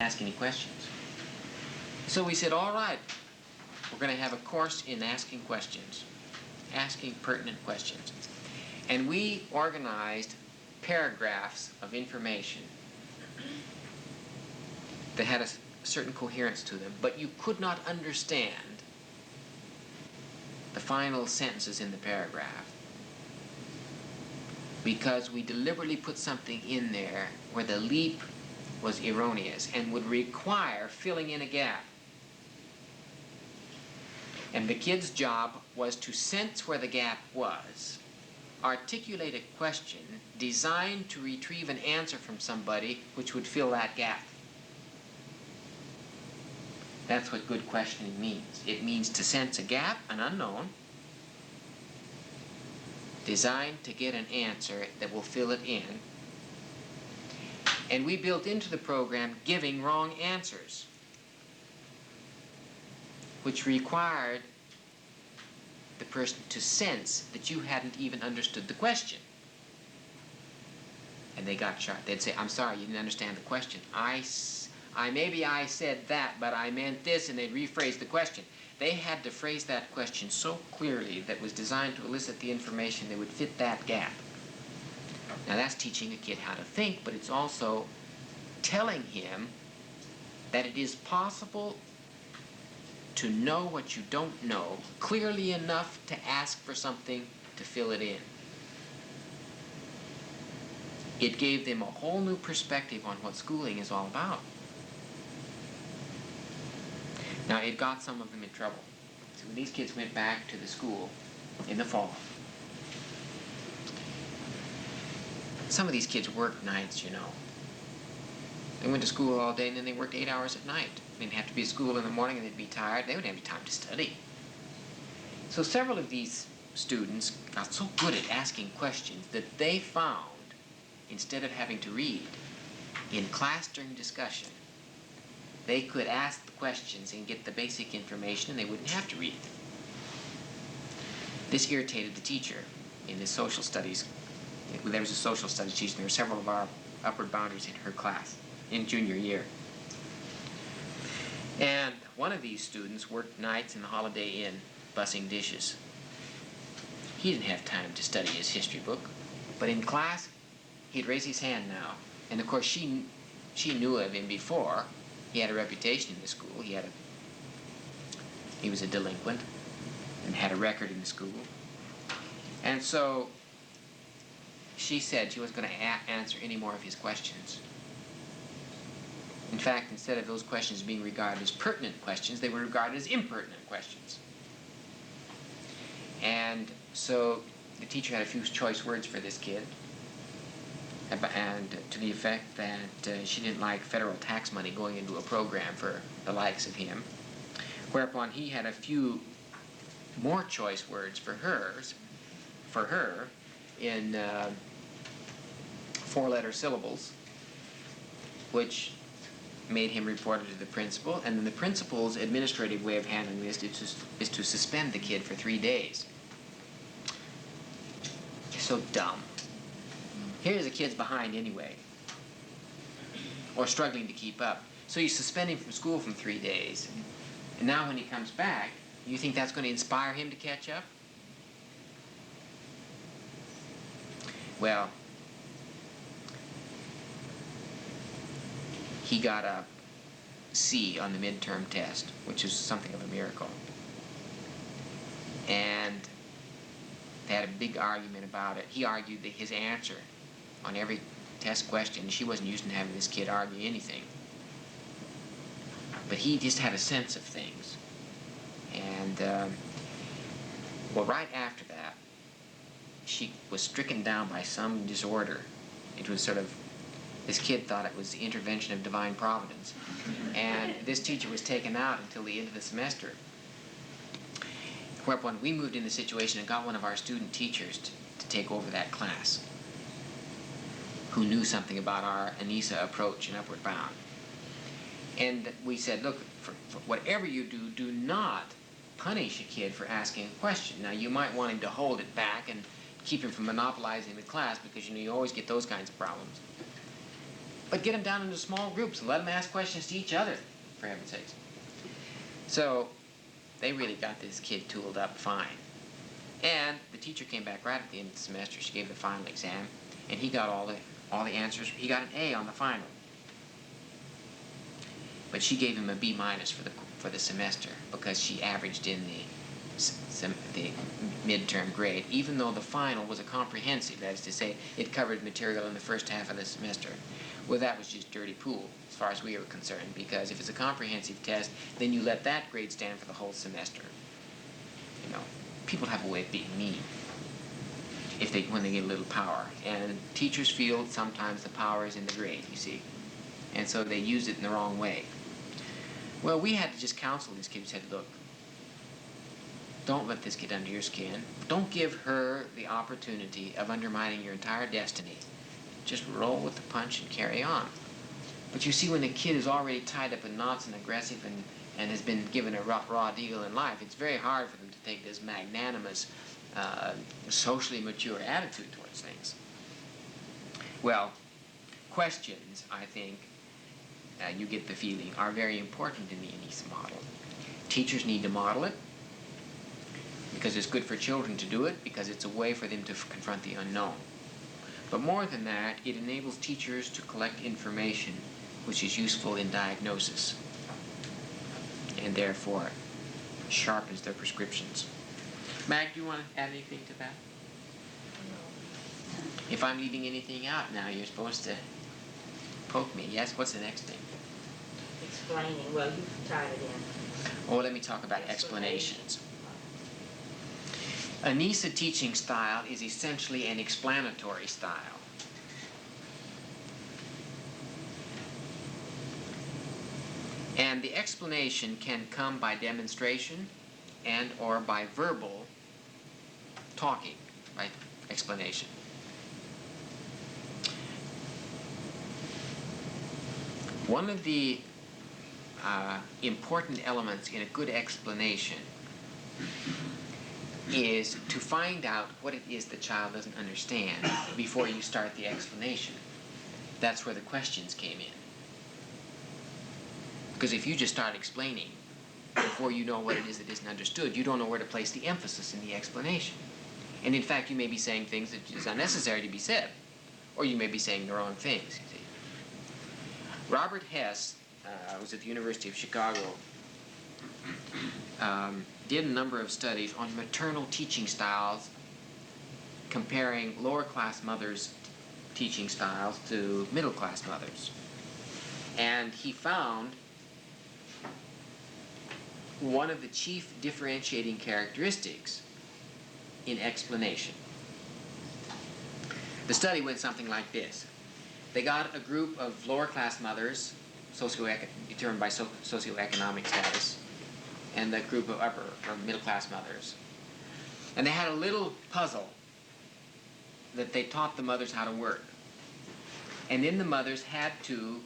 ask any questions. So we said, all right, we're going to have a course in asking questions, asking pertinent questions. And we organized paragraphs of information that had a certain coherence to them, but you could not understand the final sentences in the paragraph because we deliberately put something in there where the leap was erroneous and would require filling in a gap. And the kid's job was to sense where the gap was, articulate a question designed to retrieve an answer from somebody which would fill that gap. That's what good questioning means. It means to sense a gap, an unknown, designed to get an answer that will fill it in. And we built into the program giving wrong answers, which required the person to sense that you hadn't even understood the question. And they got shot. They'd say, I'm sorry, you didn't understand the question. Maybe I said that, but I meant this, and they'd rephrase the question. They had to phrase that question so clearly that it was designed to elicit the information that would fit that gap. Now that's teaching a kid how to think, but it's also telling him that it is possible to know what you don't know clearly enough to ask for something to fill it in. It gave them a whole new perspective on what schooling is all about. Now, it got some of them in trouble. So when these kids went back to the school in the fall, some of these kids worked nights, you know. They went to school all day and then they worked 8 hours at night. They didn't have to be at school in the morning and they'd be tired. They wouldn't have any time to study. So several of these students got so good at asking questions that they found, instead of having to read, in class during discussion, they could ask the questions and get the basic information and they wouldn't have to read. This irritated the teacher in the social studies. There was a social studies teacher, and there were several of our upward boundaries in her class in junior year. And one of these students worked nights in the Holiday Inn bussing dishes. He didn't have time to study his history book, but in class he'd raise his hand now. And of course she knew of him before. He had a reputation in the school. He was a delinquent and had a record in the school. And so she said she wasn't going to answer any more of his questions. In fact, instead of those questions being regarded as pertinent questions, they were regarded as impertinent questions. And so the teacher had a few choice words for this kid, and to the effect that she didn't like federal tax money going into a program for the likes of him, whereupon he had a few more choice words for her in 4-letter syllables, which made him report it to the principal, and then the principal's administrative way of handling this is to suspend the kid for 3 days. So dumb. Here's a kid's behind anyway, or struggling to keep up. So you suspend him from school for 3 days, and now when he comes back, you think that's going to inspire him to catch up? Well, he got a C on the midterm test, which is something of a miracle. And they had a big argument about it. He argued that his answer on every test question, she wasn't used to having this kid argue anything. But he just had a sense of things. And, well, right after that, she was stricken down by some disorder. It was sort of, this kid thought it was the intervention of divine providence. And this teacher was taken out until the end of the semester. Whereupon we moved in the situation and got one of our student teachers to take over that class, who knew something about our ANISA approach in Upward Bound. And we said, look, for whatever you do, do not punish a kid for asking a question. Now, you might want him to hold it back and keep him from monopolizing the class, because you know you always get those kinds of problems. But get them down into small groups and let them ask questions to each other, for heaven's sakes. So they really got this kid tooled up fine. And the teacher came back right at the end of the semester. She gave the final exam, and he got all the answers. He got an A on the final. But she gave him a B minus for the semester because she averaged in the midterm grade, even though the final was a comprehensive, that is to say, it covered material in the first half of the semester. Well, that was just dirty pool, as far as we were concerned, because if it's a comprehensive test, then you let that grade stand for the whole semester. You know, people have a way of being mean when they get a little power, and teachers feel sometimes the power is in the grade, you see, and so they use it in the wrong way. Well, we had to just counsel this kid. We said, look, don't let this get under your skin. Don't give her the opportunity of undermining your entire destiny. Just roll with the punch and carry on. But you see, when the kid is already tied up in knots and aggressive and has been given a raw deal in life, it's very hard for them to take this magnanimous, socially mature attitude towards things. Well, questions, I think, you get the feeling, are very important in the ANISA model. Teachers need to model it because it's good for children to do it, because it's a way for them to confront the unknown. But more than that, it enables teachers to collect information which is useful in diagnosis and therefore sharpens their prescriptions. Mag, do you want to add anything to that? If I'm leaving anything out now, you're supposed to poke me. Yes? What's the next thing? Explaining. Well, you've tied it in. Oh, let me talk about explanations. ANISA teaching style is essentially an explanatory style. And the explanation can come by demonstration and or by verbal talking, right? Explanation. One of the important elements in a good explanation is to find out what it is the child doesn't understand before you start the explanation. That's where the questions came in. Because if you just start explaining before you know what it is that isn't understood, you don't know where to place the emphasis in the explanation. And in fact, you may be saying things that is unnecessary to be said, or you may be saying the wrong things, you see. Robert Hess was at the University of Chicago, did a number of studies on maternal teaching styles, comparing lower-class mothers' teaching styles to middle-class mothers. And he found one of the chief differentiating characteristics in explanation. The study went something like this. They got a group of lower-class mothers, determined by socioeconomic status, and a group of upper or middle-class mothers. And they had a little puzzle that they taught the mothers how to work. And then the mothers had to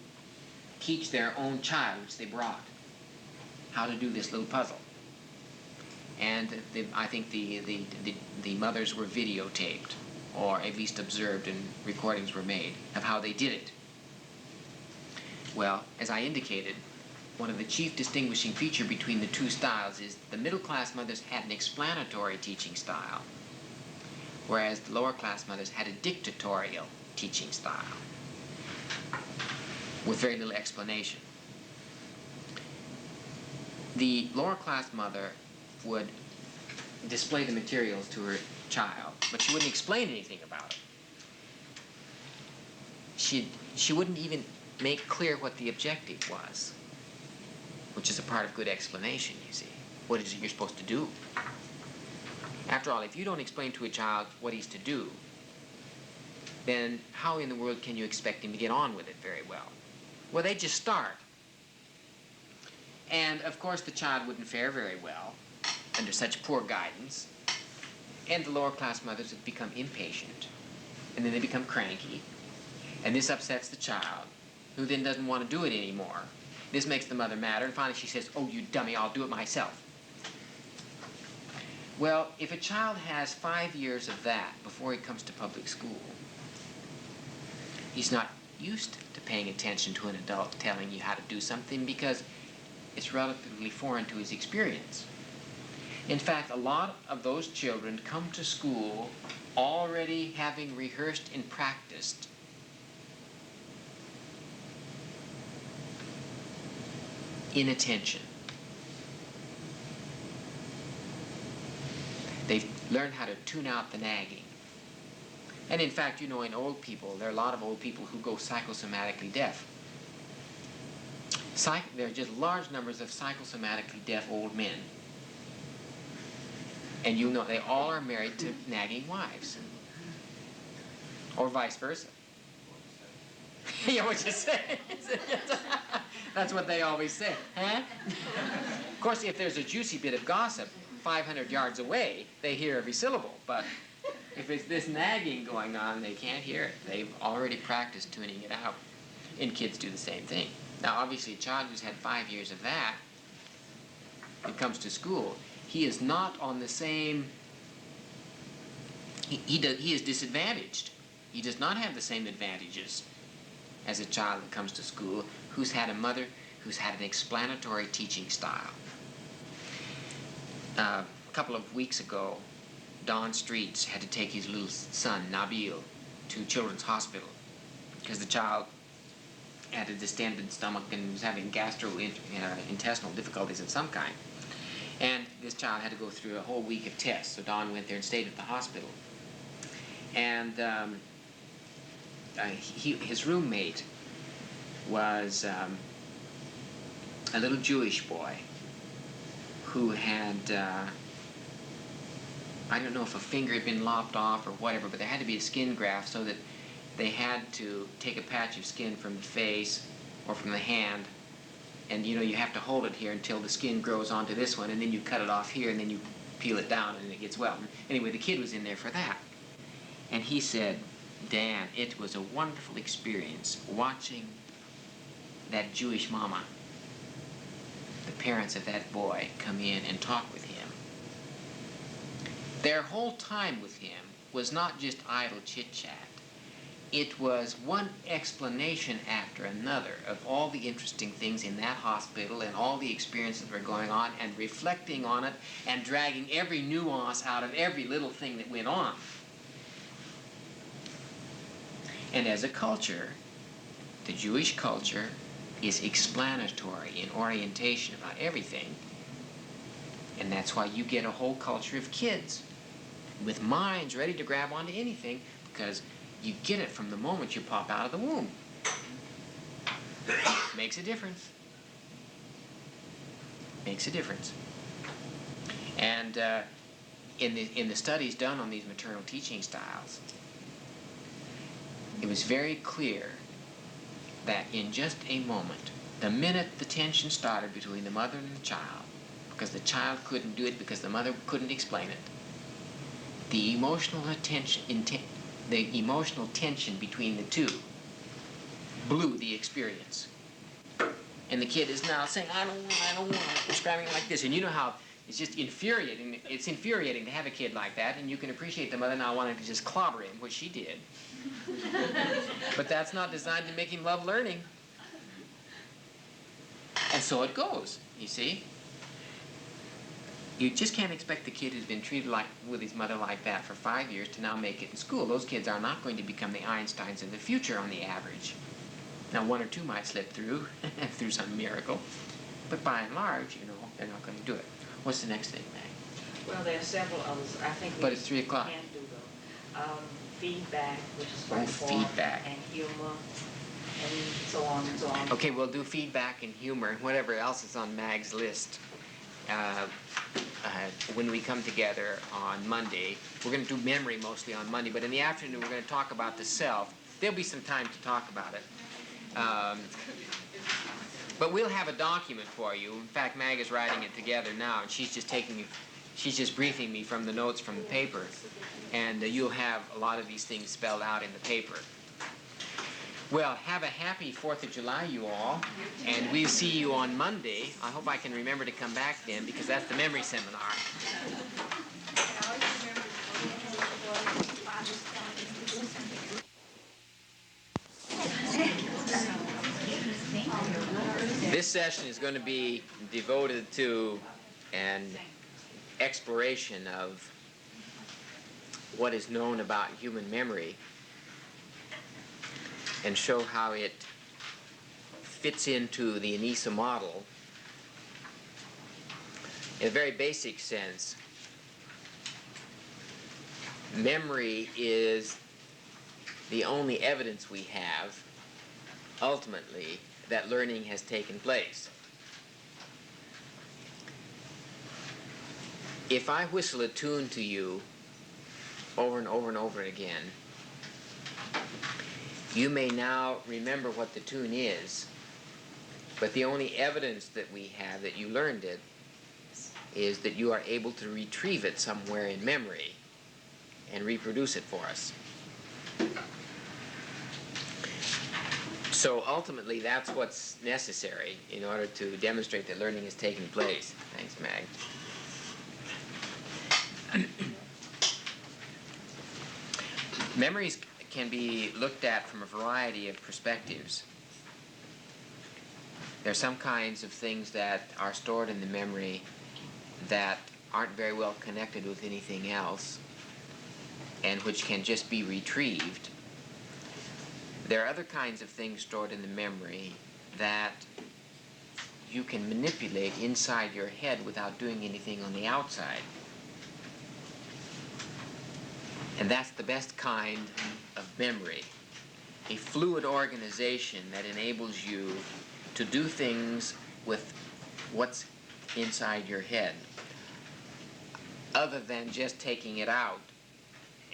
teach their own child, which they brought, how to do this little puzzle. And I think the mothers were videotaped, or at least observed, and recordings were made of how they did it. Well, as I indicated, one of the chief distinguishing features between the two styles is the middle-class mothers had an explanatory teaching style, whereas the lower-class mothers had a dictatorial teaching style with very little explanation. The lower-class mother would display the materials to her child, but she wouldn't explain anything about it. She wouldn't even make clear what the objective was, which is a part of good explanation, you see. What is it you're supposed to do? After all, if you don't explain to a child what he's to do, then how in the world can you expect him to get on with it very well? Well, they just start. And, of course, the child wouldn't fare very well under such poor guidance. And the lower-class mothers would become impatient. And then they become cranky. And this upsets the child, who then doesn't want to do it anymore. This makes the mother madder, and finally she says, "Oh, you dummy, I'll do it myself." Well, if a child has 5 years of that before he comes to public school, he's not used to paying attention to an adult telling you how to do something because it's relatively foreign to his experience. In fact, a lot of those children come to school already having rehearsed and practiced inattention. They've learned how to tune out the nagging. And in fact, you know, in old people, there are a lot of old people who go psychosomatically deaf. There are just large numbers of psychosomatically deaf old men. And you know, they all are married to nagging wives. Or vice versa. Yeah, what you say? That's what they always say. Huh? Of course, if there's a juicy bit of gossip 500 yards away, they hear every syllable. But if it's this nagging going on, they can't hear it. They've already practiced tuning it out. And kids do the same thing. Now, obviously, a child who's had 5 years of that, when it comes to school, he is not on the same, he is disadvantaged. He does not have the same advantages as a child that comes to school who's had a mother who's had an explanatory teaching style. A couple of weeks ago, Don Streets had to take his little son, Nabil, to Children's Hospital because the child had a distended stomach and was having gastrointestinal difficulties of some kind. And this child had to go through a whole week of tests, so Don went there and stayed at the hospital. And his roommate was a little Jewish boy who had, I don't know if a finger had been lopped off or whatever, but there had to be a skin graft so that they had to take a patch of skin from the face or from the hand, and you know, you have to hold it here until the skin grows onto this one, and then you cut it off here, and then you peel it down, and it gets well. Anyway, the kid was in there for that. And he said, Dan, it was a wonderful experience watching that Jewish mama, the parents of that boy, come in and talk with him. Their whole time with him was not just idle chit-chat. It was one explanation after another of all the interesting things in that hospital and all the experiences that were going on, and reflecting on it and dragging every nuance out of every little thing that went on. And as a culture, the Jewish culture is explanatory in orientation about everything. And that's why you get a whole culture of kids with minds ready to grab onto anything, because you get it from the moment you pop out of the womb. Makes a difference. Makes a difference. And in the studies done on these maternal teaching styles, it was very clear that in just a moment, the minute the tension started between the mother and the child, because the child couldn't do it because the mother couldn't explain it, the emotional tension between the two blew the experience. And the kid is now saying, I don't want, describing like this. And you know how it's just infuriating. It's infuriating to have a kid like that, and you can appreciate the mother now wanting to just clobber him, which she did. But that's not designed to make him love learning. And so it goes, you see. You just can't expect the kid who's been treated like with his mother like that for 5 years to now make it in school. Those kids are not going to become the Einsteins of the future on the average. Now, one or two might slip through, through some miracle. But by and large, you know, they're not going to do it. What's the next thing, Mag? Well, there are several others. I think But it's 3 o'clock. Can do them. Feedback, which is for feedback. And humor, and so on and so on. Okay, we'll do feedback and humor and whatever else is on Mag's list. When we come together on Monday. We're going to do memory mostly on Monday, but in the afternoon we're going to talk about the self. There'll be some time to talk about it. But we'll have a document for you. In fact, Mag is writing it together now, and she's just briefing me from the notes from the paper. And you'll have a lot of these things spelled out in the paper. Well, have a happy 4th of July, you all, and we'll see you on Monday. I hope I can remember to come back then, because that's the memory seminar. Thank you. This session is going to be devoted to an exploration of what is known about human memory and show how it fits into the ANISA model. In a very basic sense, memory is the only evidence we have, ultimately, that learning has taken place. If I whistle a tune to you over and over and over again, you may now remember what the tune is, but the only evidence that we have that you learned it is that you are able to retrieve it somewhere in memory and reproduce it for us. So ultimately, that's what's necessary in order to demonstrate that learning is taking place. Thanks, Mag. Memories can be looked at from a variety of perspectives. There are some kinds of things that are stored in the memory that aren't very well connected with anything else and which can just be retrieved. There are other kinds of things stored in the memory that you can manipulate inside your head without doing anything on the outside. And that's the best kind of memory. A fluid organization that enables you to do things with what's inside your head, other than just taking it out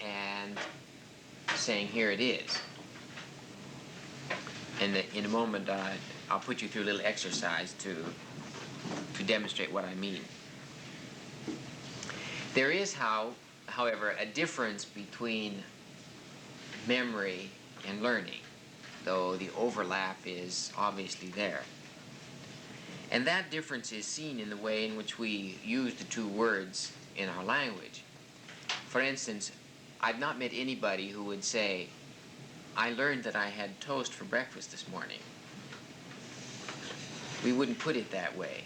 and saying, here it is. And in a moment, I'll put you through a little exercise to demonstrate what I mean. There is, however, a difference between memory and learning, though the overlap is obviously there. And that difference is seen in the way in which we use the two words in our language. For instance, I've not met anybody who would say, I learned that I had toast for breakfast this morning. We wouldn't put it that way.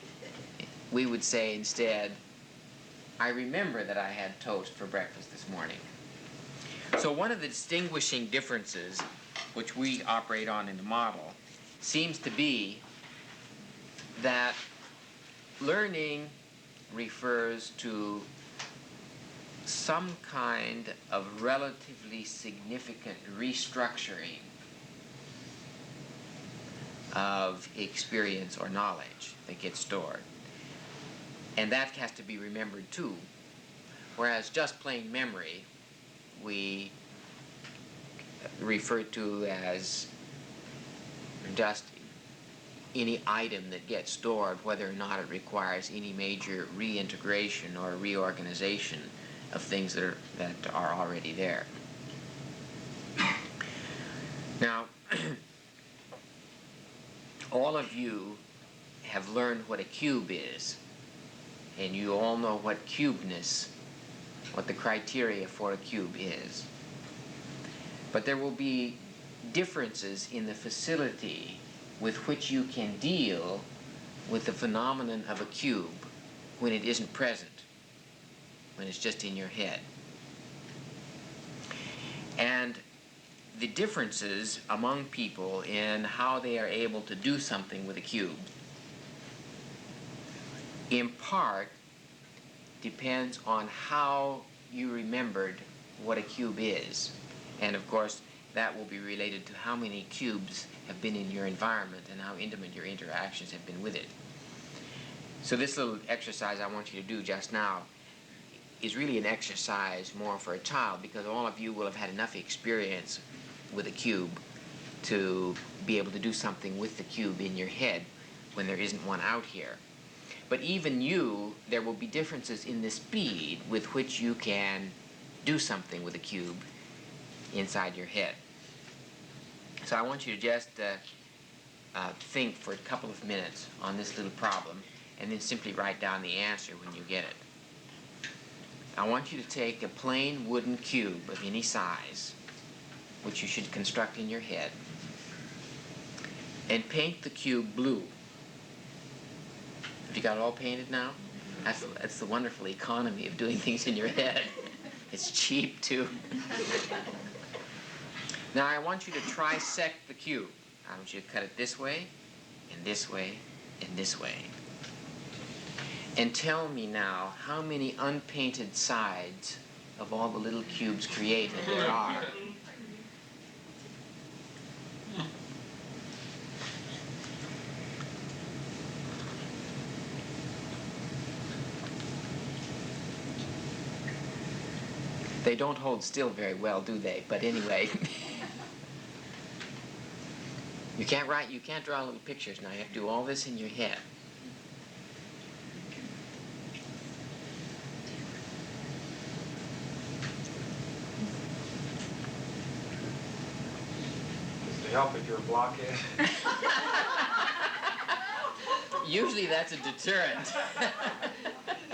We would say instead, I remember that I had toast for breakfast this morning. So one of the distinguishing differences which we operate on in the model seems to be that learning refers to some kind of relatively significant restructuring of experience or knowledge that gets stored. And that has to be remembered too. Whereas just plain memory, we refer to as just any item that gets stored, whether or not it requires any major reintegration or reorganization of things that are already there. Now, all of you have learned what a cube is, and you all know what cubeness, what the criteria for a cube is. But there will be differences in the facility with which you can deal with the phenomenon of a cube when it isn't present, when it's just in your head. And the differences among people in how they are able to do something with a cube in part depends on how you remembered what a cube is. And of course, that will be related to how many cubes have been in your environment and how intimate your interactions have been with it. So this little exercise I want you to do just now is really an exercise more for a child, because all of you will have had enough experience with a cube to be able to do something with the cube in your head when there isn't one out here. But even you, there will be differences in the speed with which you can do something with a cube inside your head. So I want you to just think for a couple of minutes on this little problem and then simply write down the answer when you get it. I want you to take a plain wooden cube of any size, which you should construct in your head, and paint the cube blue. You got it all painted now? That's the wonderful economy of doing things in your head. It's cheap too. Now I want you to trisect the cube. I want you to cut it this way, and this way, and this way. And tell me now how many unpainted sides of all the little cubes created there are. They don't hold still very well, do they? But anyway. You can't draw little pictures now. You have to do all this in your head. Does it help if you're a blockhead? Usually that's a deterrent.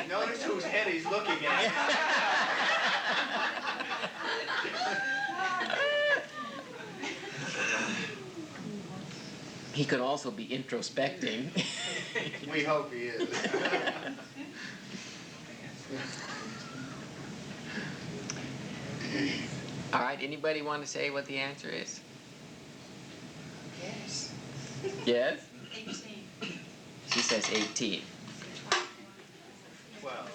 Notice whose head he's looking at. He could also be introspecting. We hope he is. All right, anybody want to say what the answer is? Yes. Yes? 18. She says 18. 12.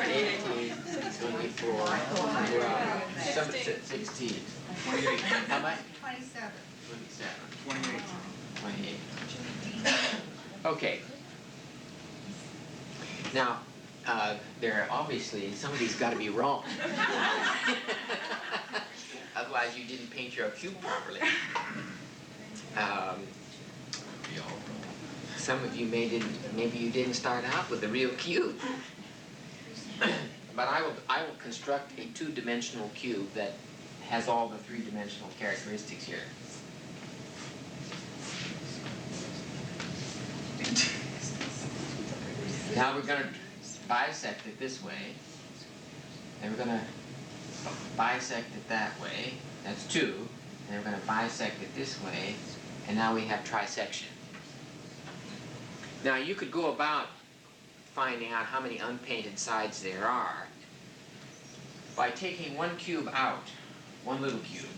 18, 24, somebody said 16. 28. How much? 27. 27. 28. Okay. Now, there are obviously, somebody's got to be wrong. Otherwise you didn't paint your cube properly. Some of you maybe you didn't start out with a real cube. But I will construct a two-dimensional cube that has all the three-dimensional characteristics here. Now we're going to bisect it this way, and we're going to bisect it that way. That's two. And we're going to bisect it this way, and now we have trisection. Now you could go about finding out how many unpainted sides there are by taking one cube out, one little cube,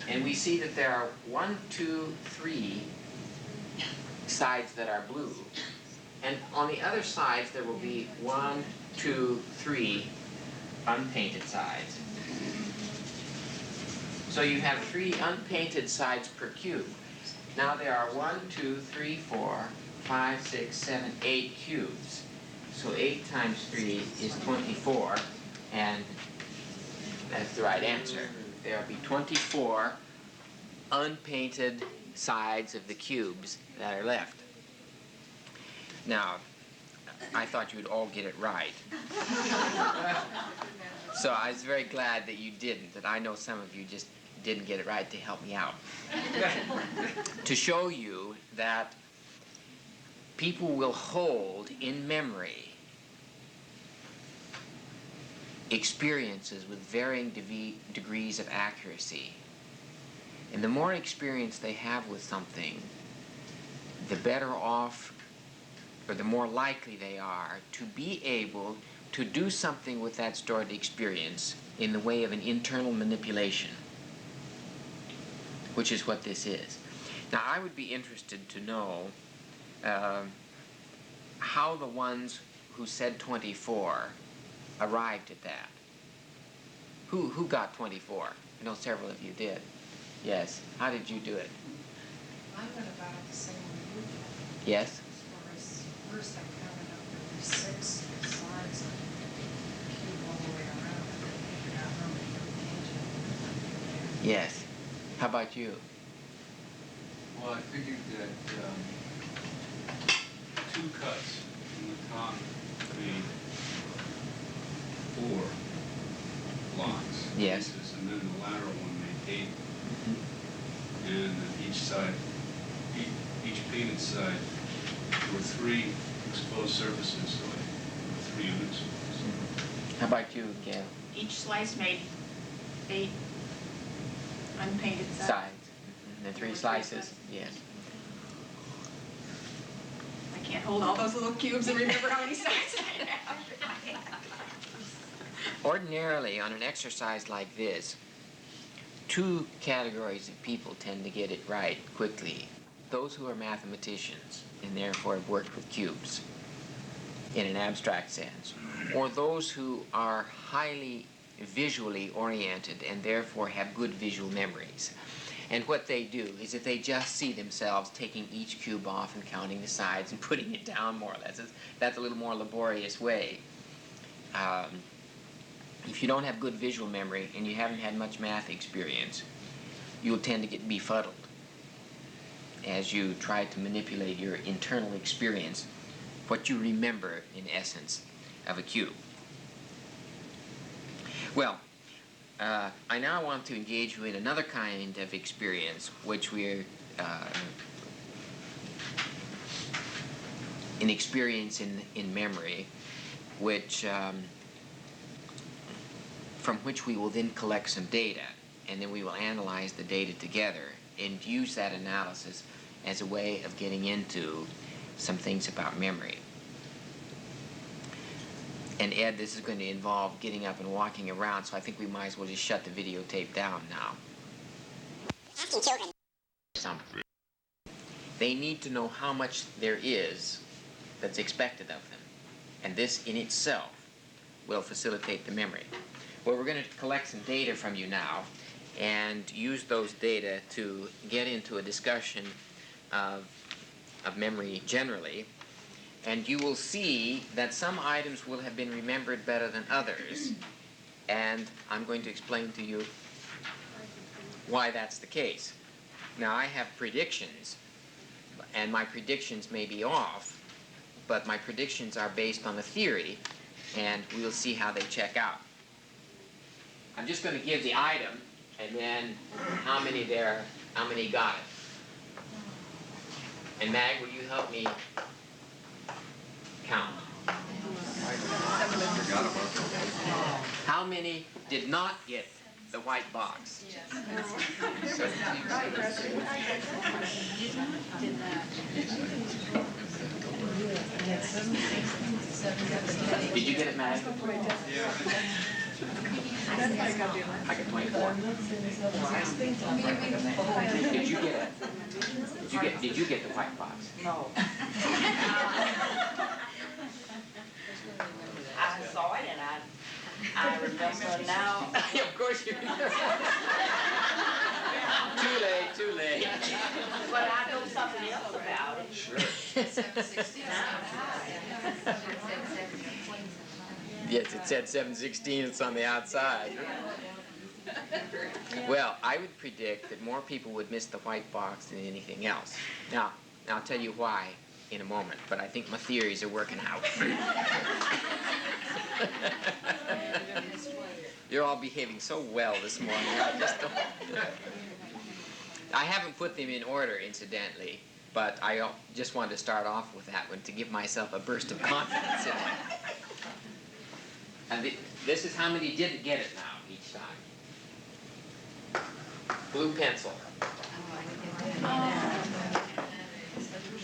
and we see that there are 1, 2, 3 sides that are blue, and on the other sides there will be 1, 2, 3 unpainted sides. So you have 3 unpainted sides per cube. Now there are 1, 2, 3, 4, 5, 6, 7, 8 cubes. So 8 times 3 is 24, and that's the right answer. There will be 24 unpainted sides of the cubes that are left. Now, I thought you would all get it right. So I was very glad that you didn't, that I know some of you just didn't get it right to help me out. To show you that people will hold in memory experiences with varying degrees of accuracy. And the more experience they have with something, the better off, or the more likely they are to be able to do something with that stored experience in the way of an internal manipulation, which is what this is. Now, I would be interested to know how the ones who said 24 arrived at that. Who got 24? I know several of you did. Yes. How did you do it? I went about it the same way you did. Yes? As far as, first I counted up there were 6 sides of the cube all the way around, and then figured out how many unpainted. Yes. How about you? Well, I figured that 2 cuts from the top made 4 blocks. Yes. Pieces, and then the lateral one made 8. And then each side, each painted side, there were 3 exposed surfaces, so there were 3 unexposed. How about you, Gail? Each slice made 8 unpainted sides. Sides. The 3 slices. Yes. I can't hold all those little cubes and remember how many sides I have. Ordinarily, on an exercise like this, two categories of people tend to get it right quickly. Those who are mathematicians and therefore have worked with cubes in an abstract sense, or those who are highly visually oriented and therefore have good visual memories. And what they do is that they just see themselves taking each cube off and counting the sides and putting it down more or less. That's a little more laborious way. If you don't have good visual memory and you haven't had much math experience, you'll tend to get befuddled as you try to manipulate your internal experience, what you remember in essence of a cube. Well, I now want to engage you in another kind of experience, which we're an experience in memory, which from which we will then collect some data, and then we will analyze the data together and use that analysis as a way of getting into some things about memory. And Ed, this is going to involve getting up and walking around, so I think we might as well just shut the videotape down now. They need to know how much there is that's expected of them, and this in itself will facilitate the memory. Well, we're going to collect some data from you now and use those data to get into a discussion of memory generally. And you will see that some items will have been remembered better than others. And I'm going to explain to you why that's the case. Now, I have predictions, and my predictions may be off, but my predictions are based on a theory, and we'll see how they check out. I'm just going to give the item, and then how many got it. And Mag, will you help me count? How many did not get the white box? Did you get it, Mag? I got 24. Did you get it? Did you get the white box? No. I saw it and I remember now. Of course you do. Too late. But I know something else about it. Sure. Yes, it said 716, it's on the outside. Well, I would predict that more people would miss the white box than anything else. Now I'll tell you why in a moment, but I think my theories are working out. You're all behaving so well this morning. I haven't put them in order, incidentally, but I just wanted to start off with that one to give myself a burst of confidence in it. And this is how many didn't get it now each time. Blue pencil.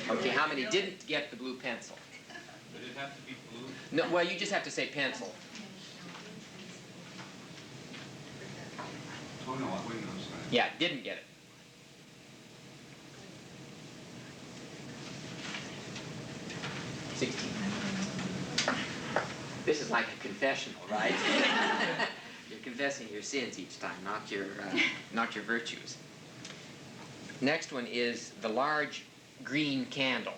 Okay, how many didn't get the blue pencil? Would it have to be blue? No, well, you just have to say pencil. Oh, no, I wouldn't know. Sorry. Yeah, didn't get it. This is like a confessional, right? You're confessing your sins each time, not your virtues. Next one is the large green candle.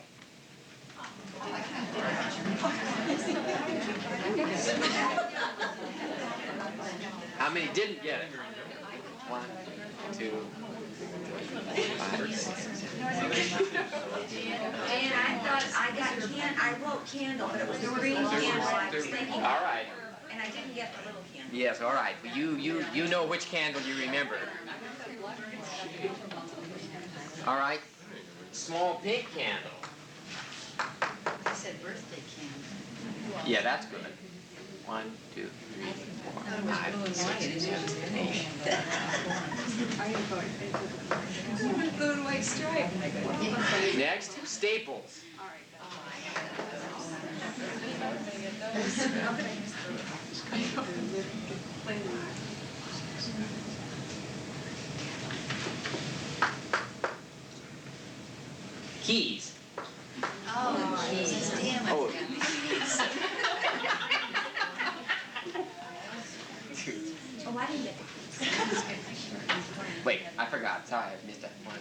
How many didn't get it? 1, 2, 3, 5, 6, 7. And I wrote candle, but it was the green candle I was thinking of. All right. And I didn't get the little candle. Yes, all right. But you know which candle you remember. All right. Small pink candle. I said birthday candle. Yeah, that's good. 1, 2, 3, 4, 5, 6, 7, 8. Blue and white stripe. Next, staples. those. How can I miss those? Keys. Oh, Jesus, damn Oh. it. Oh, I didn't get Wait, I forgot. Sorry, I missed that one.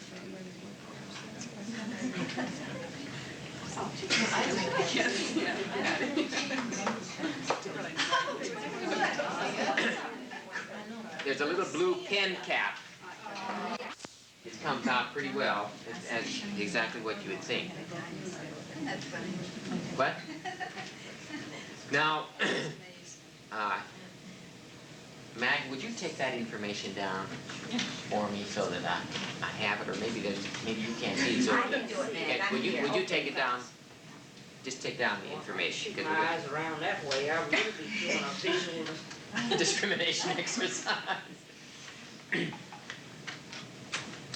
There's a little blue pen cap. It comes out pretty well. It's exactly what you would think. That's funny. What? Now, Mag, would you take that information down for me so that I have it, or maybe you can't see it. So I can do it, Mag. okay, I'm would you here. take it down? Just take down the information. Shoot 'cause my we're eyes around that way, I would be doing a visual. gonna- discrimination exercise.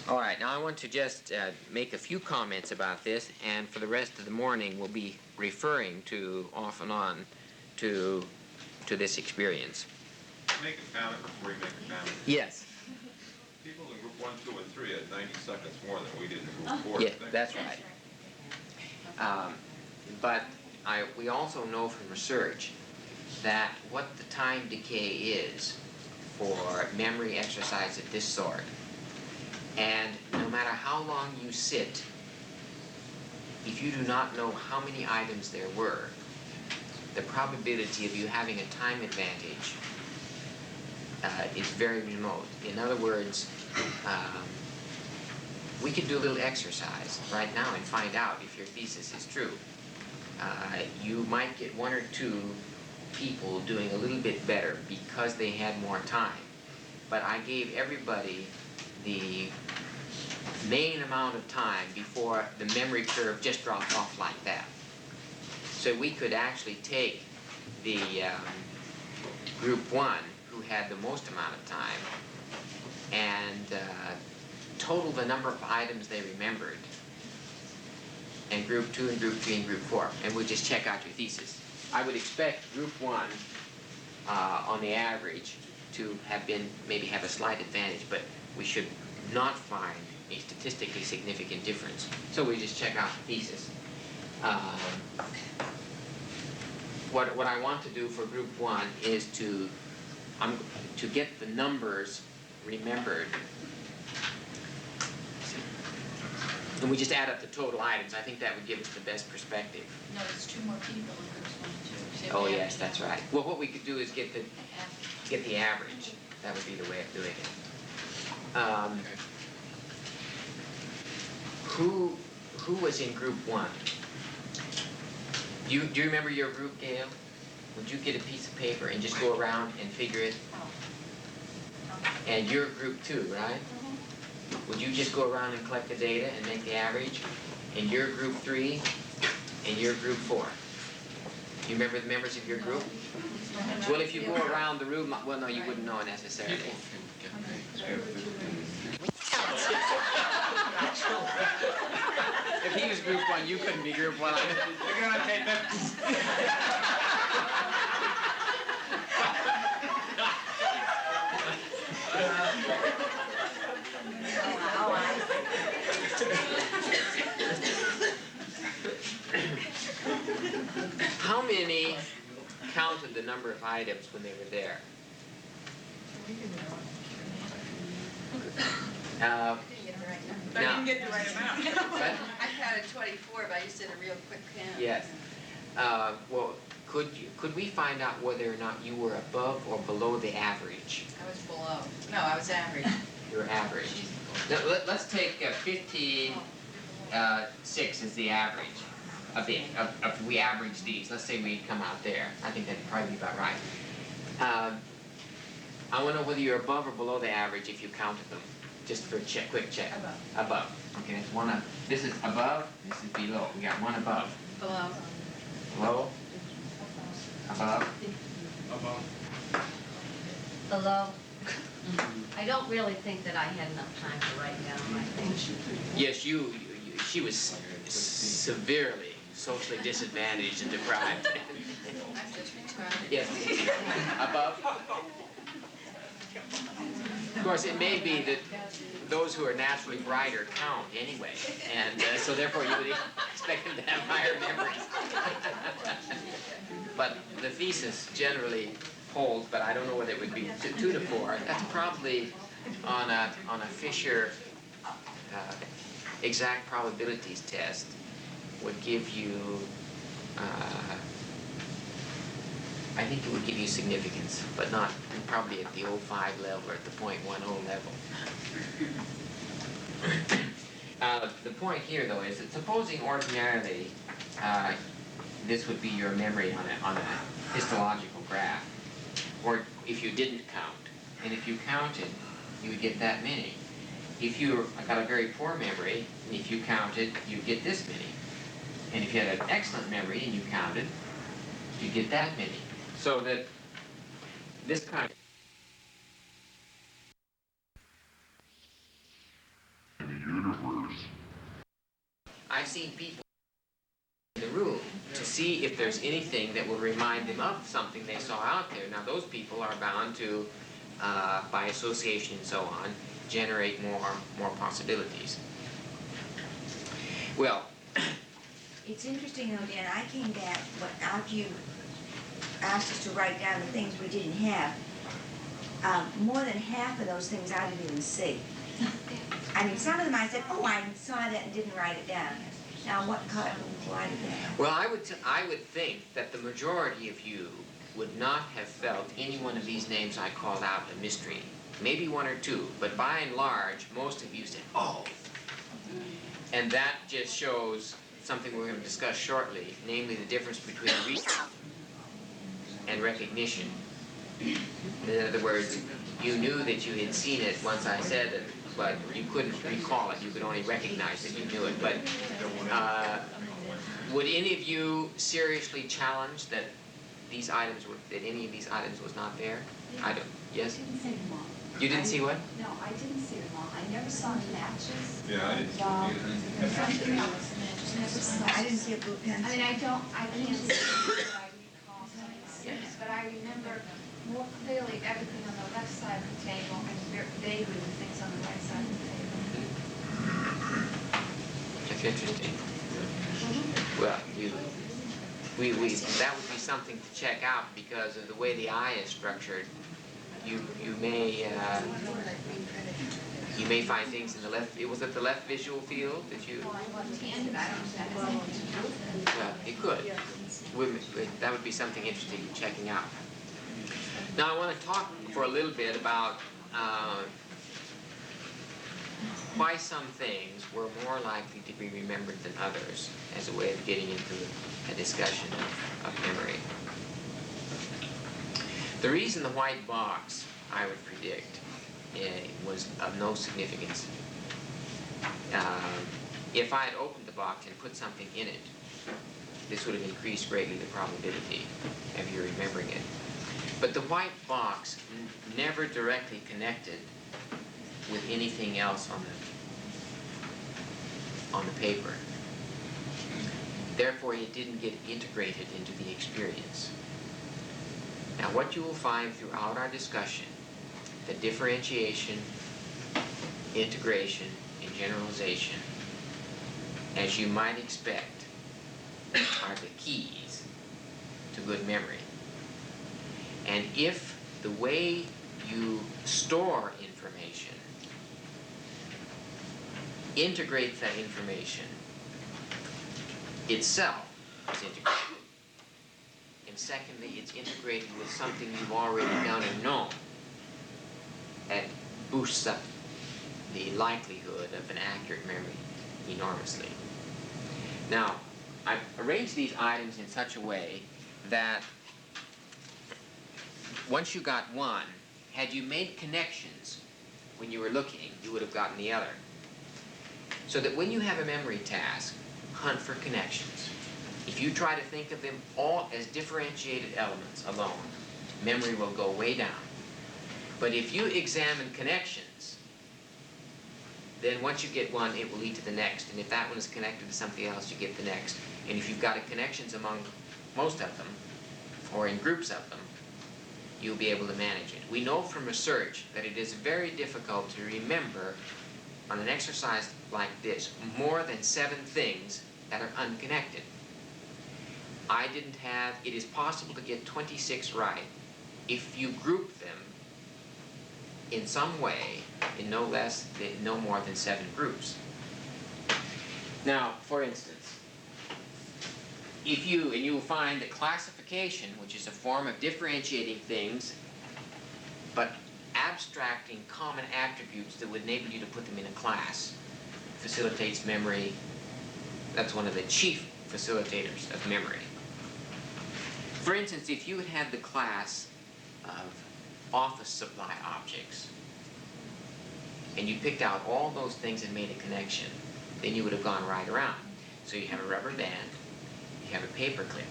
All right, now I want to just make a few comments about this, and for the rest of the morning, we'll be referring to off and on to this experience. Make a comment before you make a comment. Yes. People in group 1, 2, and 3 had 90 seconds more than we did in group 4. Yeah, that's right. But we also know from research that what the time decay is for memory exercise of this sort, and no matter how long you sit, if you do not know how many items there were, the probability of you having a time advantage is very remote. In other words, we could do a little exercise right now and find out if your thesis is true. You might get one or two people doing a little bit better because they had more time. But I gave everybody the main amount of time before the memory curve just dropped off like that. So we could actually take the group 1, who had the most amount of time, and total the number of items they remembered, and group 2 and group 3 and group 4, and we'll just check out your thesis. I would expect group 1 on the average to maybe have a slight advantage, but we should not find a statistically significant difference. So we just check out the thesis. What I want to do for group 1 is to get the numbers remembered. And we just add up the total items. I think that would give us the best perspective. No, there's 2 more people in groups 1 and 2. Oh yes, that's right. Well, what we could do is get the average. That would be the way of doing it. Who was in group 1? Do you remember your group, Gail? Would you get a piece of paper and just go around and figure it? And you're group 2, right? Would you just go around and collect the data and make the average? And you're group 3, and you're group 4. Do you remember the members of your group? Well, if you go around the room, well, no, you wouldn't know necessarily. If he was group 1, you couldn't be group 1. You're gonna take that. How many counted the number of items when they were there? I Now- didn't get the right amount. What? I counted 24, but I just did a real quick count. Yes. Well, could we find out whether or not you were above or below the average? I was below. No, I was average. Your average. Now, let's take 56 as the average of we average these. Let's say we come out there. I think that'd probably be about right. I want to know whether you're above or below the average if you counted them, just for a quick check. Above. Above. Okay, that's one up. This is above. This is below. We got one above. Below. Below. Above. Below. I don't really think that I had enough time to write down my things. Yes, she was severely socially disadvantaged and deprived. Yes, above. Of course, it may be that those who are naturally brighter count anyway, and so therefore you would expect them to have higher memories. But the thesis generally holds, but I don't know whether it would be 2 to 4. That's probably on a Fisher exact probabilities test would give you, I think it would give you significance, but not probably at the 0.5 level or at the 0.10 level. The point here, though, is that supposing ordinarily this would be your memory on a histological graph, or if you didn't count, and if you counted, you would get that many. If you got a very poor memory, and if you counted, you'd get this many. And if you had an excellent memory and you counted, you'd get that many. So that this kind of I've seen people in the room to see if there's anything that will remind them of something they saw out there. Now those people are bound to, by association and so on, generate more possibilities. Well, It's interesting though, Dan, I came back, after you asked us to write down the things we didn't have, more than half of those things I didn't even see. I mean, some of them I said, oh, I saw that and didn't write it down. Now, what caught me write it down? well, I would think that the majority of you would not have felt any one of these names I called out a mystery. Maybe 1 or 2, but by and large, most of you said, oh. And that just shows something we're going to discuss shortly, namely the difference between reach and recognition. In other words, you knew that you had seen it once I said it, but you couldn't recall it. You could only recognize that you knew it. But would any of you seriously challenge that these items were, that any of these items was not there? I don't. Yes. I didn't see them all. You didn't see what? No, I didn't see them all. I never saw the matches. Yeah, I didn't see And something else, and I just never saw. I didn't see a blue pencil. I mean, I can't say that I recall having seen it, but I remember more clearly everything on the left side of the table and vaguely the things on the right side of the table. That's interesting. Well, that would be something to check out because of the way the eye is structured. You may find things in the left. Was it the left visual field that you? Well, I wasn't handed, I don't know if that is. Well, it could. That would be something interesting checking out. Now I want to talk for a little bit about why some things were more likely to be remembered than others as a way of getting into a discussion of memory. The reason the white box, I would predict, was of no significance. If I had opened the box and put something in it, this would have increased greatly the probability of you remembering it. But the white box never directly connected with anything else on the paper. Therefore, it didn't get integrated into the experience. Now, what you will find throughout our discussion, the differentiation, integration, and generalization, as you might expect, are the keys to good memory. And if the way you store information integrates that information itself is integrated, and secondly, it's integrated with something you've already done and known, that boosts up the likelihood of an accurate memory enormously. Now, I've arranged these items in such a way that once you got one, had you made connections when you were looking, you would have gotten the other. So that when you have a memory task, hunt for connections. If you try to think of them all as differentiated elements alone, memory will go way down. But if you examine connections, then once you get one, it will lead to the next. And if that one is connected to something else, you get the next. And if you've got connections among most of them, or in groups of them, you'll be able to manage it. We know from research that it is very difficult to remember on an exercise like this more than 7 things that are unconnected. It is possible to get 26 right if you group them in some way in no more than 7 groups. Now, for instance, you will find that classification, which is a form of differentiating things, but abstracting common attributes that would enable you to put them in a class, facilitates memory. That's one of the chief facilitators of memory. For instance, if you had had the class of office supply objects, and you picked out all those things and made a connection, then you would have gone right around. So you have a rubber band, you have a paper clip,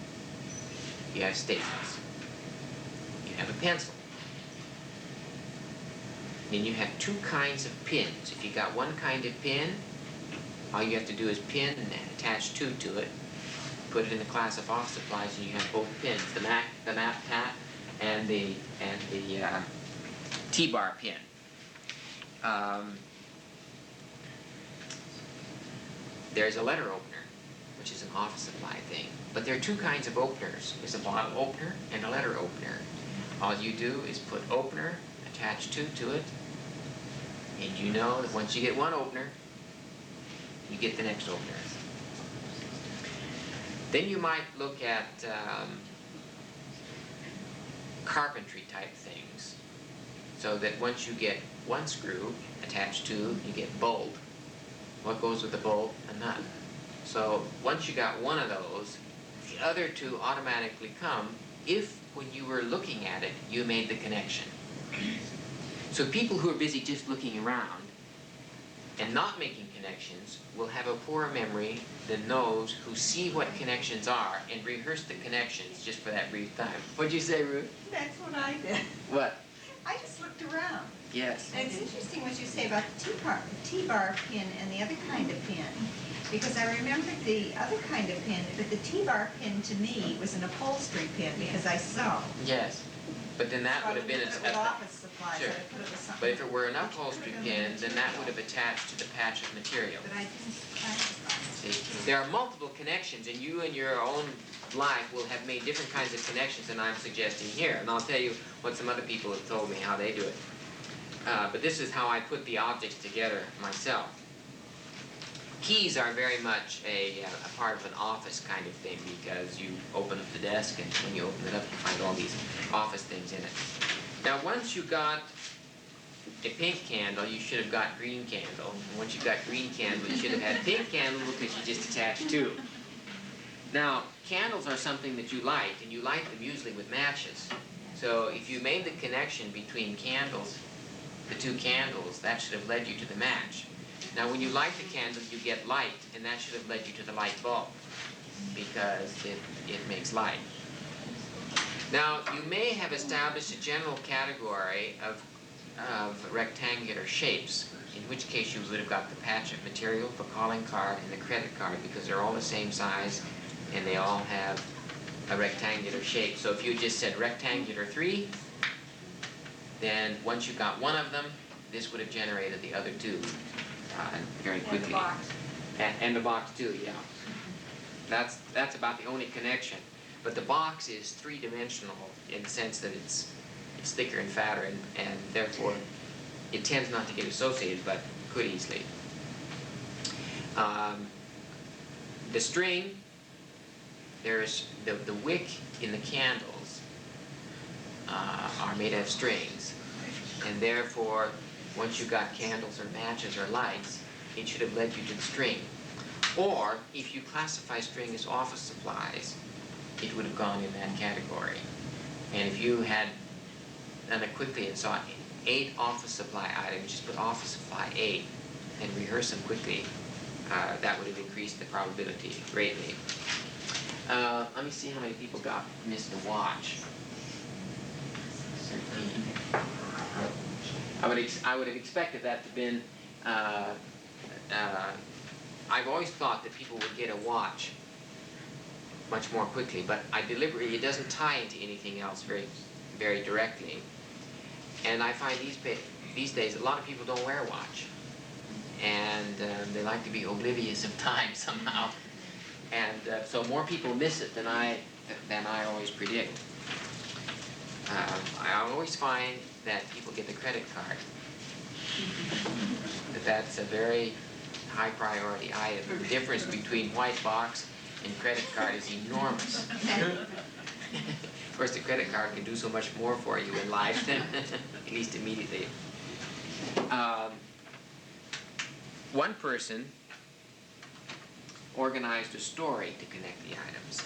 you have staples, you have a pencil. Then you have 2 kinds of pins. If you got one kind of pin, all you have to do is pin and attach 2 to it, put it in the class of office supplies, and you have both pins, the map pad and the T-bar pin. There's a letter opener, which is an office supply thing. But there are 2 kinds of openers. There's a bottle opener and a letter opener. All you do is put opener, attach 2 to it, and you know that once you get one opener, you get the next opener. Then you might look at carpentry type things, so that once you get one screw attached to, you get bolt. What goes with the bolt? A nut. So once you got one of those, the other 2 automatically come if, when you were looking at it, you made the connection. So people who are busy just looking around and not making connections will have a poorer memory than those who see what connections are and rehearse the connections just for that brief time. What'd you say, Ruth? That's what I did. What? I just looked around. Yes. And it's interesting what you say about the T-bar pin and the other kind of pin, because I remembered the other kind of pin, but the T-bar pin to me was an upholstery pin because I sew. Yes. But then that So I would have been put it with office supplies. Sure. I put it with something. But if it were an upholstery pin, then that would have attached to the patch of material. But I didn't practice that. See, there are multiple connections, and you in your own life will have made different kinds of connections than I'm suggesting here. And I'll tell you what some other people have told me how they do it. But this is how I put the objects together myself. Keys are very much a part of an office kind of thing, because you open up the desk, and when you open it up, you find all these office things in it. Now, once you got a pink candle, you should have got green candle. And once you got green candle, you should have had pink candle because you just attached 2. Now, candles are something that you light, and you light them usually with matches. So if you made the connection between candles, the 2 candles, that should have led you to the match. Now, when you light the candle, you get light, and that should have led you to the light bulb, because it makes light. Now, you may have established a general category of rectangular shapes, in which case you would have got the patch of material, the calling card, and the credit card, because they're all the same size, and they all have a rectangular shape. So if you just said rectangular 3, then once you got one of them, this would have generated the other 2 very quickly. And the box. And the box too, yeah. That's about the only connection. But the box is 3-dimensional in the sense that it's thicker and fatter, and therefore it tends not to get associated, but could easily. The string, there's the wick in the candles are made out of strings, and therefore once you got candles or matches or lights, it should have led you to the string. Or if you classify string as office supplies, it would have gone in that category. And if you had done it quickly and saw 8 office supply items, just put office supply 8 and rehearse them quickly, that would have increased the probability greatly. Let me see how many people missed the watch. 13. I would have expected that to have been I've always thought that people would get a watch much more quickly, but I deliberately, it doesn't tie into anything else very directly. And I find these days a lot of people don't wear a watch, and they like to be oblivious of time somehow. And so more people miss it than I always predict. I always find that people get the credit card. That's a very high priority item. The difference between white box and credit card is enormous. Of course, the credit card can do so much more for you in life than at least immediately. One person organized a story to connect the items.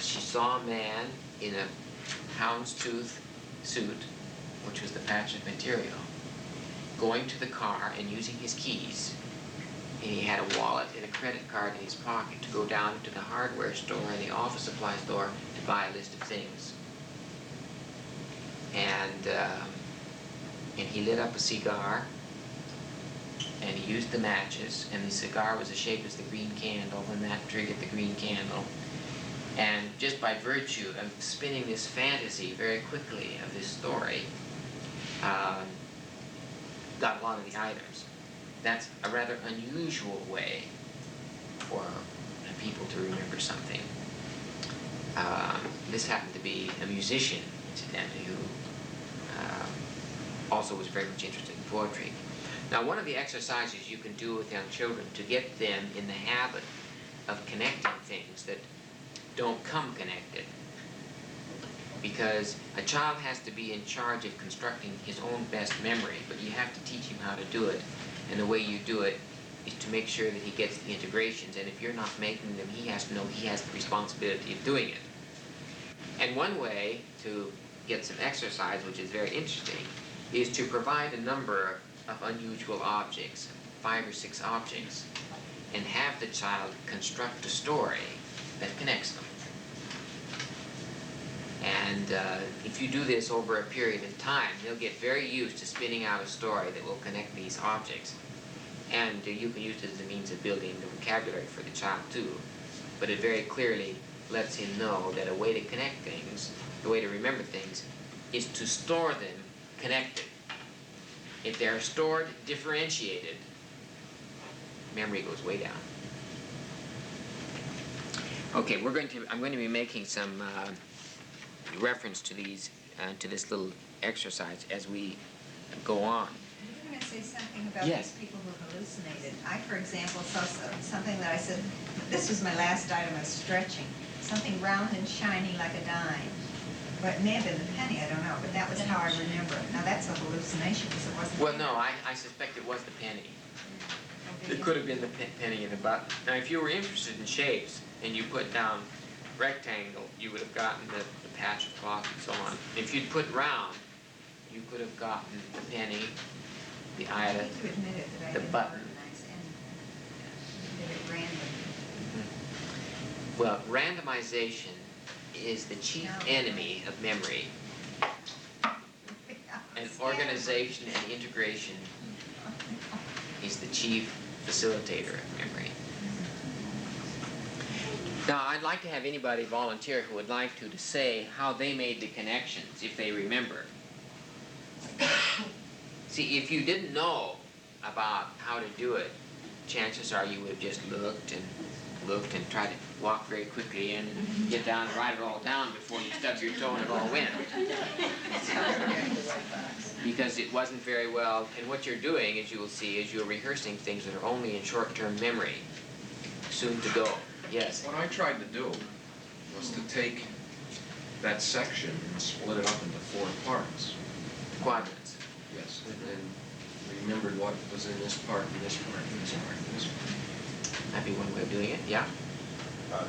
She saw a man in a houndstooth suit, which was the patch of material, going to the car and using his keys. And he had a wallet and a credit card in his pocket to go down to the hardware store and the office supply store to buy a list of things. And he lit up a cigar, and he used the matches, and the cigar was as shaped as the green candle, and that triggered the green candle. And just by virtue of spinning this fantasy very quickly of this story, got a lot of the items. That's a rather unusual way for people to remember something. This happened to be a musician, incidentally, who also was very much interested in poetry. Now, one of the exercises you can do with young children to get them in the habit of connecting things that don't come connected, because a child has to be in charge of constructing his own best memory, but you have to teach him how to do it. And the way you do it is to make sure that he gets the integrations, and if you're not making them, he has to know he has the responsibility of doing it. And one way to get some exercise, which is very interesting, is to provide a number of unusual objects, 5 or 6 objects, and have the child construct a story that connects them. And if you do this over a period of time, they'll get very used to spinning out a story that will connect these objects. And you can use it as a means of building the vocabulary for the child too. But it very clearly lets him know that a way to connect things, the way to remember things, is to store them connected. If they're stored differentiated, memory goes way down. Okay, I'm going to be making some reference to these, to this little exercise as we go on. You were going to say something about Yes. these people who hallucinated. I, for example, saw something that I said, this was my last item of stretching, something round and shiny like a dime. But it may have been the penny, I don't know, but that was how I remember it. Now, that's a hallucination, because it wasn't. Well, no, I suspect it was the penny. It could have been the penny in the button. Now, if you were interested in shapes and you put down rectangle, you would have gotten the patch of cloth and so on. If you'd put round, you could have gotten the penny, the I iota, hate to admit it, that I the didn't button. organize and did it random. Well, randomization is the chief enemy of memory, and organization and integration is the chief facilitator of memory. Now, I'd like to have anybody volunteer who would like to say how they made the connections, if they remember. See, if you didn't know about how to do it, chances are you would have just looked and tried to walk very quickly in and get down and write it all down before you stubbed your toe and it all went. Because it wasn't very well, and what you're doing, as you will see, is you're rehearsing things that are only in short-term memory, soon to go. Yes? What I tried to do was to take that section and split it up into 4 parts. Quadrants. Yes, and then remembered what was in this part, and this part, and this part, and this part. That'd be one way of doing it, yeah?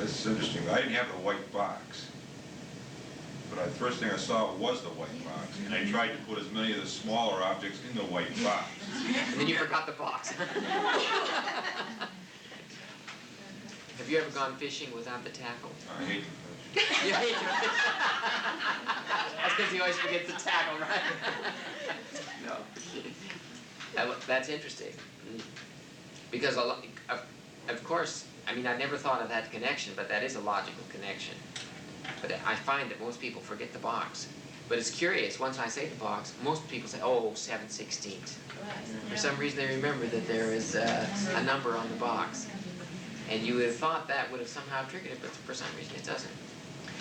This is interesting. I didn't have the white box. But the first thing I saw was the white box. And I tried to put as many of the smaller objects in the white box. And then you forgot the box. Have you ever gone fishing without the tackle? I hate You hate to fish. That's because he always forgets the tackle, right? No. That's interesting. Because of course, I mean, I never thought of that connection, but that is a logical connection. But I find that most people forget the box. But it's curious, once I say the box, most people say, oh, 7/16. For some reason, they remember that there is a number on the box. And you would have thought that would have somehow triggered it, but for some reason it doesn't.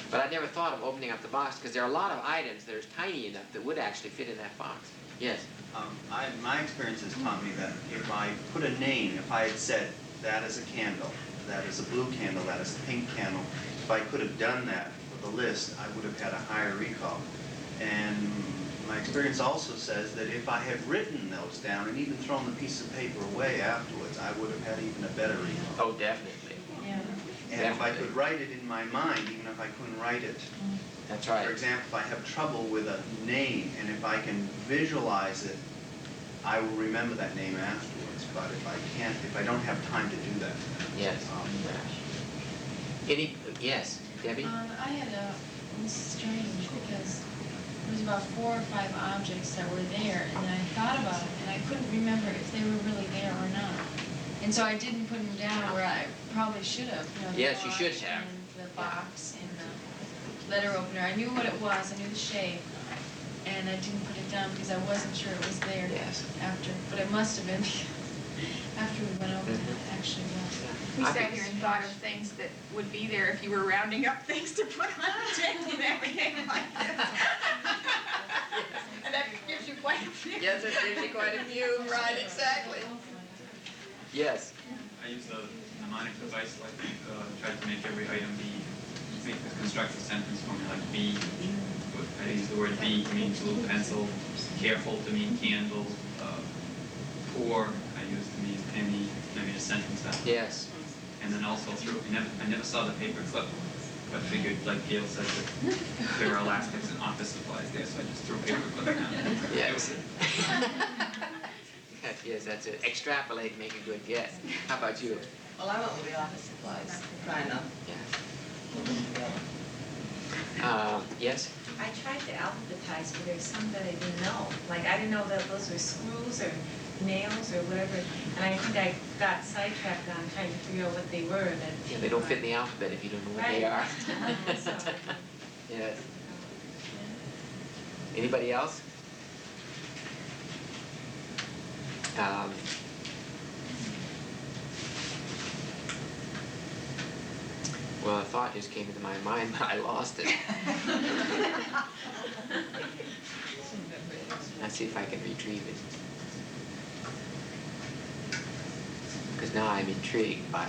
But I never thought of opening up the box, because there are a lot of items that are tiny enough that would actually fit in that box. Yes? My experience has taught me that if I put a name, if I had said, that is a candle, that is a blue candle, that is a pink candle, if I could have done that with a list, I would have had a higher recall. And my experience also says that if I had written those down and even thrown the piece of paper away afterwards, I would have had even a better recall. Oh, definitely. Yeah. And if I could write it in my mind, even if I couldn't write it. That's right. For example, if I have trouble with a name, and if I can visualize it, I will remember that name afterwards. But if I can't, if I don't have time to do that. Yes. Yes, Debbie? I had this is strange because it was about 4 or 5 objects that were there, and I thought about it, and I couldn't remember if they were really there or not. And so I didn't put them down where I probably should have. You know, the Yes, you should watch have. And the box and the letter opener. I knew what it was. I knew the shape, and I didn't put it down because I wasn't sure it was there Yes. after. But it must have been after we went over it. It actually was. We sat here and thought of things that would be there if you were rounding up things to put on the table and everything like this. And that gives you quite a few. Yes, it gives you quite a few, right, exactly. Yes. I use the mnemonic device, like, try to make every item make the constructive sentence for me, like be. I use the word be to mean blue pencil, careful to mean candle, poor, I use to mean penny, I made a sentence out. Yes. And then also I never saw the paper clip, but figured, like Gail said, that there were elastics and office supplies there, so I just threw a paper clip down. Yes. Yes, that's it. Extrapolate, make a good guess. How about you? Well, I went with the office supplies, try enough. Yes? I tried to alphabetize, but there's some that I didn't know. Like, I didn't know that those were screws or nails or whatever. And I think I got sidetracked on trying to figure out what they were. That Yeah, they don't fit in the alphabet if you don't know what they are. So, Yes. Anybody else? Well, a thought just came into my mind, but I lost it. Let's see if I can retrieve it. Because now I'm intrigued by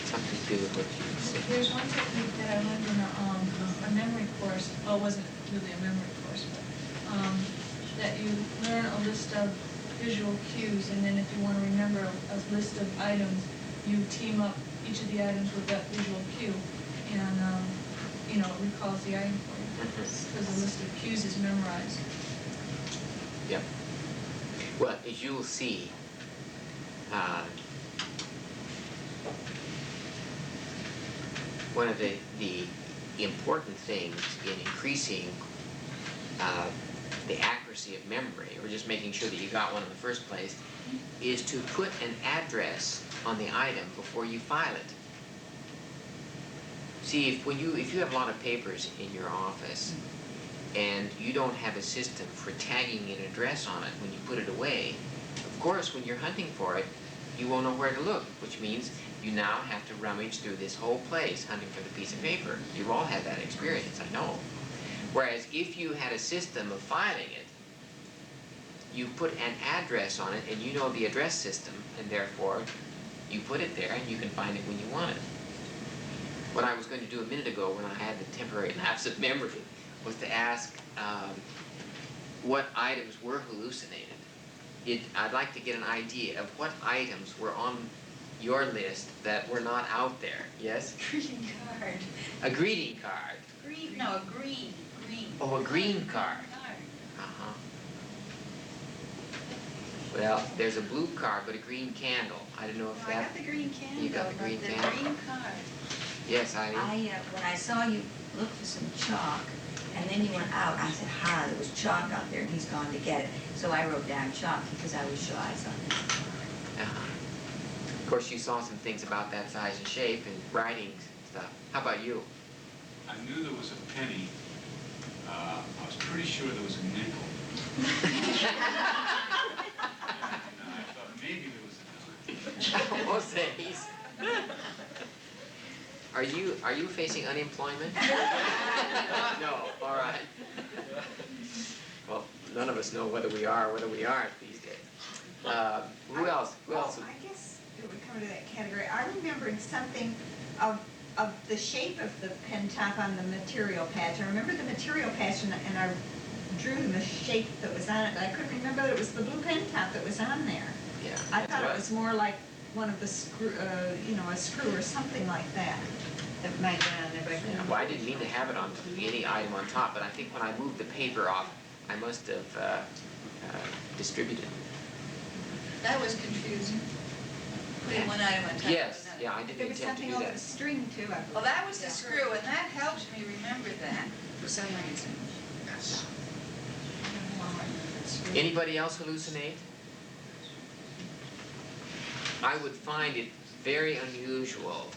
something to do with what you said. There's one technique that I learned in a memory course, well, it wasn't really a memory course, but that you learn a list of visual cues, and then if you want to remember a list of items, you team up each of the items with that visual cue, and you know, it recalls the item for you, because the list of cues is memorized. Yep. Well, as you'll see, one of the important things in increasing the accuracy of memory, or just making sure that you got one in the first place, is to put an address on the item before you file it. See, if you have a lot of papers in your office, and you don't have a system for tagging an address on it when you put it away, of course, when you're hunting for it, you won't know where to look, which means you now have to rummage through this whole place hunting for the piece of paper. You've all had that experience, I know. Whereas if you had a system of filing it, you put an address on it, and you know the address system, and therefore you put it there and you can find it when you want it. What I was going to do a minute ago when I had the temporary lapse of memory was to ask what items were hallucinated. I'd like to get an idea of what items were on your list that were not out there. Yes? greeting card. A greeting card. Green. Oh, a green card. Uh-huh. Well, there's a blue card, but a green candle. I don't know if I that... got the green candle, You got the green candle. green card. Yes, Heidi? When I saw you look for some chalk, And then he went out. I said, ha, there was chalk out there and he's gone to get it. So I wrote down chalk because I was sure I saw it. Of course, you saw some things about that size and shape and writing stuff. How about you? I knew there was a penny. I was pretty sure there was a nickel. And I thought maybe there was a dime. Jose's. Are you facing unemployment? No, all right. Well, none of us know whether we are or whether we aren't these days. Who else? Who else? I guess it would come to that category. I remembered something of the shape of the pen top on the material patch. I remember the material patch and I drew the shape that was on it, but I couldn't remember that it was the blue pen top that was on there. Yeah. I that's thought what- it was more like one of the screw, a screw or something like that might have been on there, but I couldn't. Yeah, well, I didn't mean to have it on any item on top, but I think when I moved the paper off, I must have distributed. That was confusing. Putting one item on top of Yes, another. yeah, I didn't There was intend to something do over that. the string too, I believe. Well, that was the screw, and that helps me remember that for some reason. Anybody else hallucinate? I would find it very unusual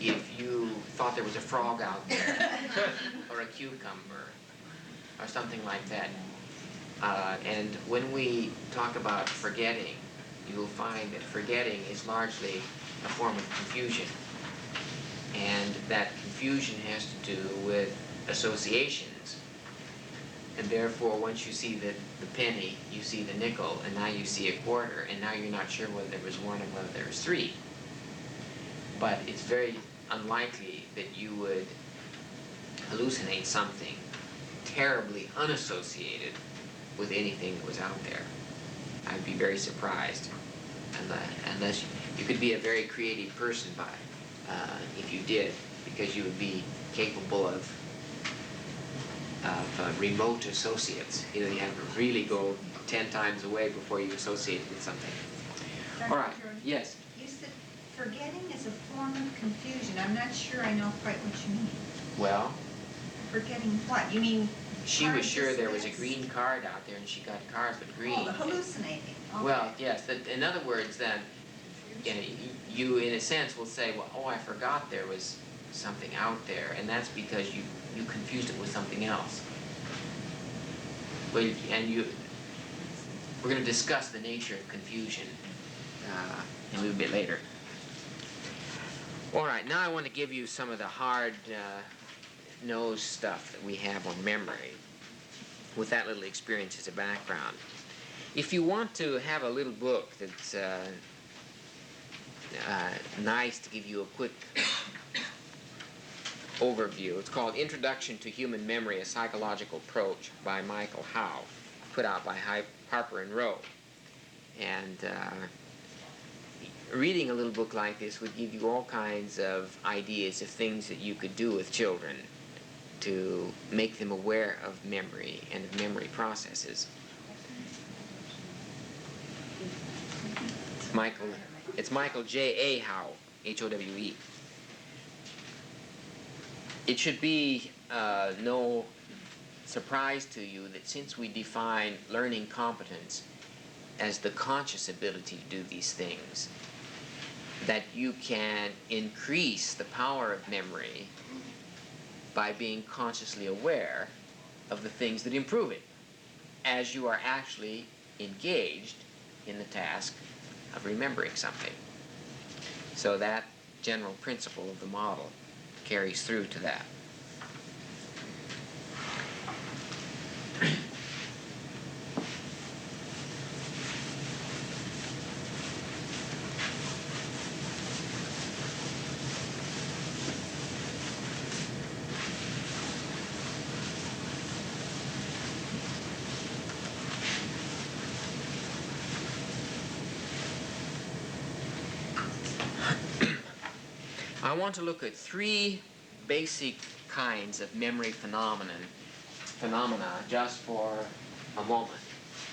if you thought there was a frog out there, or a cucumber, or something like that. And when we talk about forgetting, you will find that forgetting is largely a form of confusion. And that confusion has to do with associations. And therefore, once you see the penny, you see the nickel, and now you see a quarter, and now you're not sure whether there was one or whether there was three. But it's very unlikely that you would hallucinate something terribly unassociated with anything that was out there. I'd be very surprised, unless you could be a very creative person if you did, because you would be capable of remote associates. You have to really go 10 times away before you associate with something. All right. Yes. You said forgetting is a form of confusion. I'm not sure I know quite what you mean. Well, Forgetting what? You mean she was cards sure there was a this? green card out there, and she got cards with green. Oh, the hallucinating. Okay. Well, yes. In other words, then, you in a sense will say, well, oh, I forgot there was something out there, and that's because you confused it with something else. Well, and we're going to discuss the nature of confusion a little bit later. All right, now I want to give you some of the hard nosed stuff that we have on memory, with that little experience as a background. If you want to have a little book that's nice to give you a quick overview, it's called Introduction to Human Memory, A Psychological Approach by Michael Howe, put out by Harper and Row. And reading a little book like this would give you all kinds of ideas of things that you could do with children to make them aware of memory and of memory processes. It's Michael J. A. Howe, H-O-W-E. It should be no surprise to you that since we define learning competence as the conscious ability to do these things, that you can increase the power of memory by being consciously aware of the things that improve it, as you are actually engaged in the task of remembering something. So that general principle of the model carries through to that. I want to look at three basic kinds of memory phenomena just for a moment.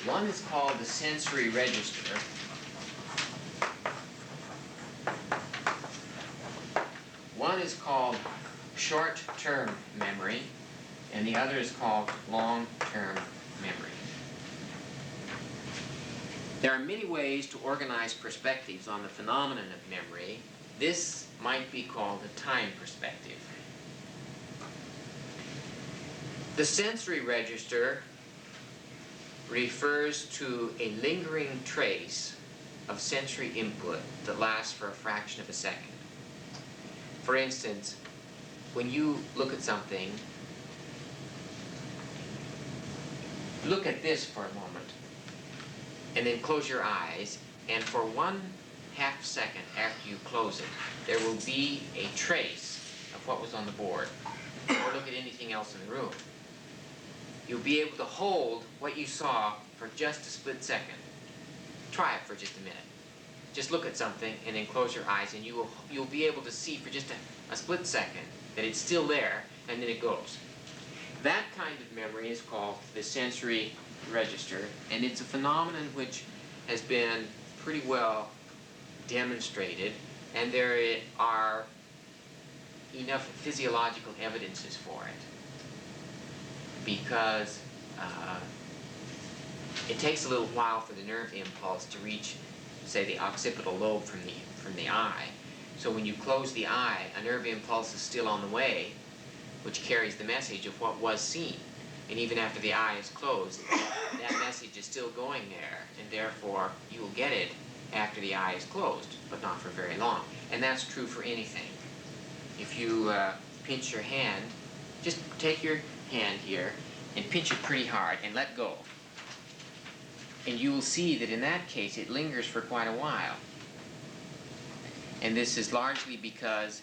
One is called the sensory register. One is called short-term memory. and the other is called long-term memory. There are many ways to organize perspectives on the phenomenon of memory. This might be called a time perspective. The sensory register refers to a lingering trace of sensory input that lasts for a fraction of a second. For instance, when you look at something, look at this for a moment, and then close your eyes, and for 1/2 second after you close it, there will be a trace of what was on the board, or look at anything else in the room. You'll be able to hold what you saw for just a split second. Try it for just a minute. Just look at something and then close your eyes, and you'll be able to see for just a split second that it's still there, and then it goes. That kind of memory is called the sensory register, and it's a phenomenon which has been pretty well demonstrated, and there are enough physiological evidences for it, because it takes a little while for the nerve impulse to reach, say, the occipital lobe from the eye. So when you close the eye, a nerve impulse is still on the way, which carries the message of what was seen. And even after the eye is closed, that message is still going there, and therefore you will get it after the eye is closed, but not for very long. And that's true for anything. If you pinch your hand, just take your hand here and pinch it pretty hard and let go. And you will see that in that case it lingers for quite a while. And this is largely because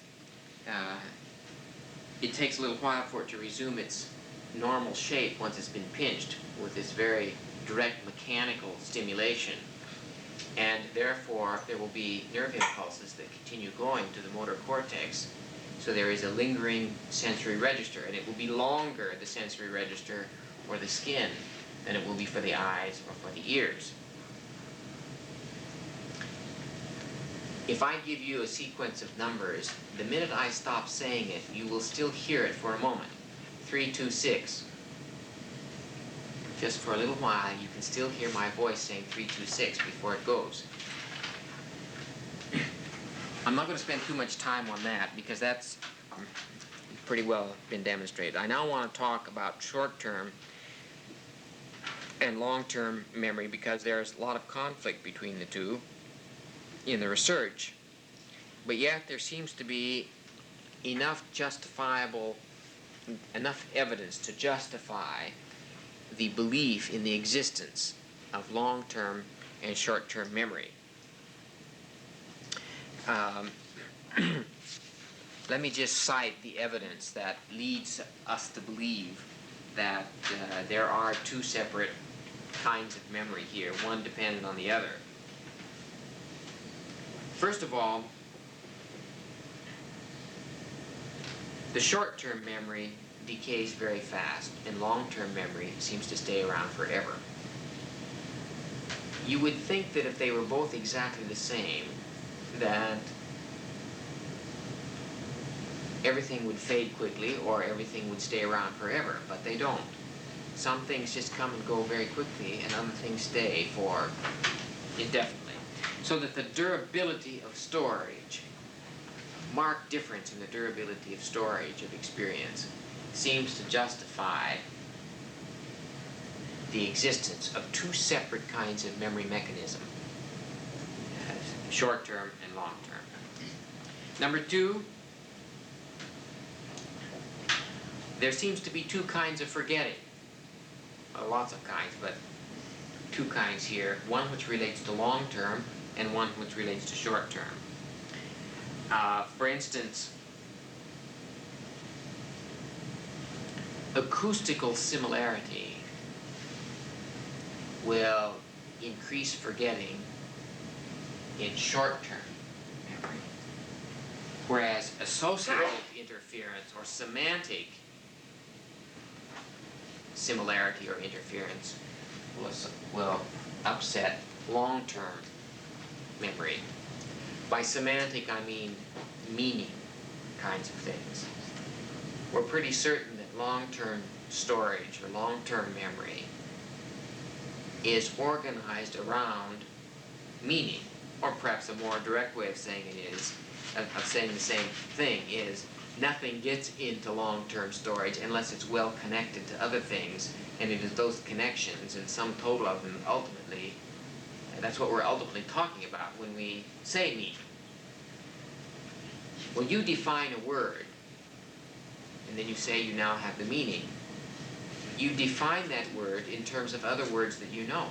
it takes a little while for it to resume its normal shape once it's been pinched with this very direct mechanical stimulation. And therefore there will be nerve impulses that continue going to the motor cortex. So there is a lingering sensory register, and it will be longer, the sensory register, for the skin than it will be for the eyes or for the ears. If I give you a sequence of numbers, the minute I stop saying it, you will still hear it for a moment. 3, 2, 6. Just for a little while, you can still hear my voice saying 3, 2, 6 before it goes. I'm not going to spend too much time on that because that's pretty well been demonstrated. I now want to talk about short-term and long-term memory because there's a lot of conflict between the two in the research. But yet there seems to be enough evidence to justify the belief in the existence of long-term and short-term memory. Let me just cite the evidence that leads us to believe that there are two separate kinds of memory here, one dependent on the other. First of all, the short-term memory decays very fast, and long-term memory seems to stay around forever. You would think that if they were both exactly the same, that everything would fade quickly or everything would stay around forever, but they don't. Some things just come and go very quickly, and other things stay for indefinitely. So that the durability of storage, marked difference in the durability of storage of experience, seems to justify the existence of two separate kinds of memory mechanism, short-term and long-term. Number two, there seems to be two kinds of forgetting. Well, lots of kinds, but two kinds here. One which relates to long-term and one which relates to short-term. For instance, acoustical similarity will increase forgetting in short-term memory, whereas associative interference or semantic similarity or interference will upset long-term memory. By semantic, I mean meaning kinds of things. We're pretty certain that long-term storage or long-term memory is organized around meaning, or perhaps a more direct way of saying it is, of saying the same thing is, nothing gets into long-term storage unless it's well connected to other things, and it is those connections and some total of them ultimately, that's what we're ultimately talking about when we say meaning. When you define a word, and then you say you now have the meaning, you define that word in terms of other words that you know.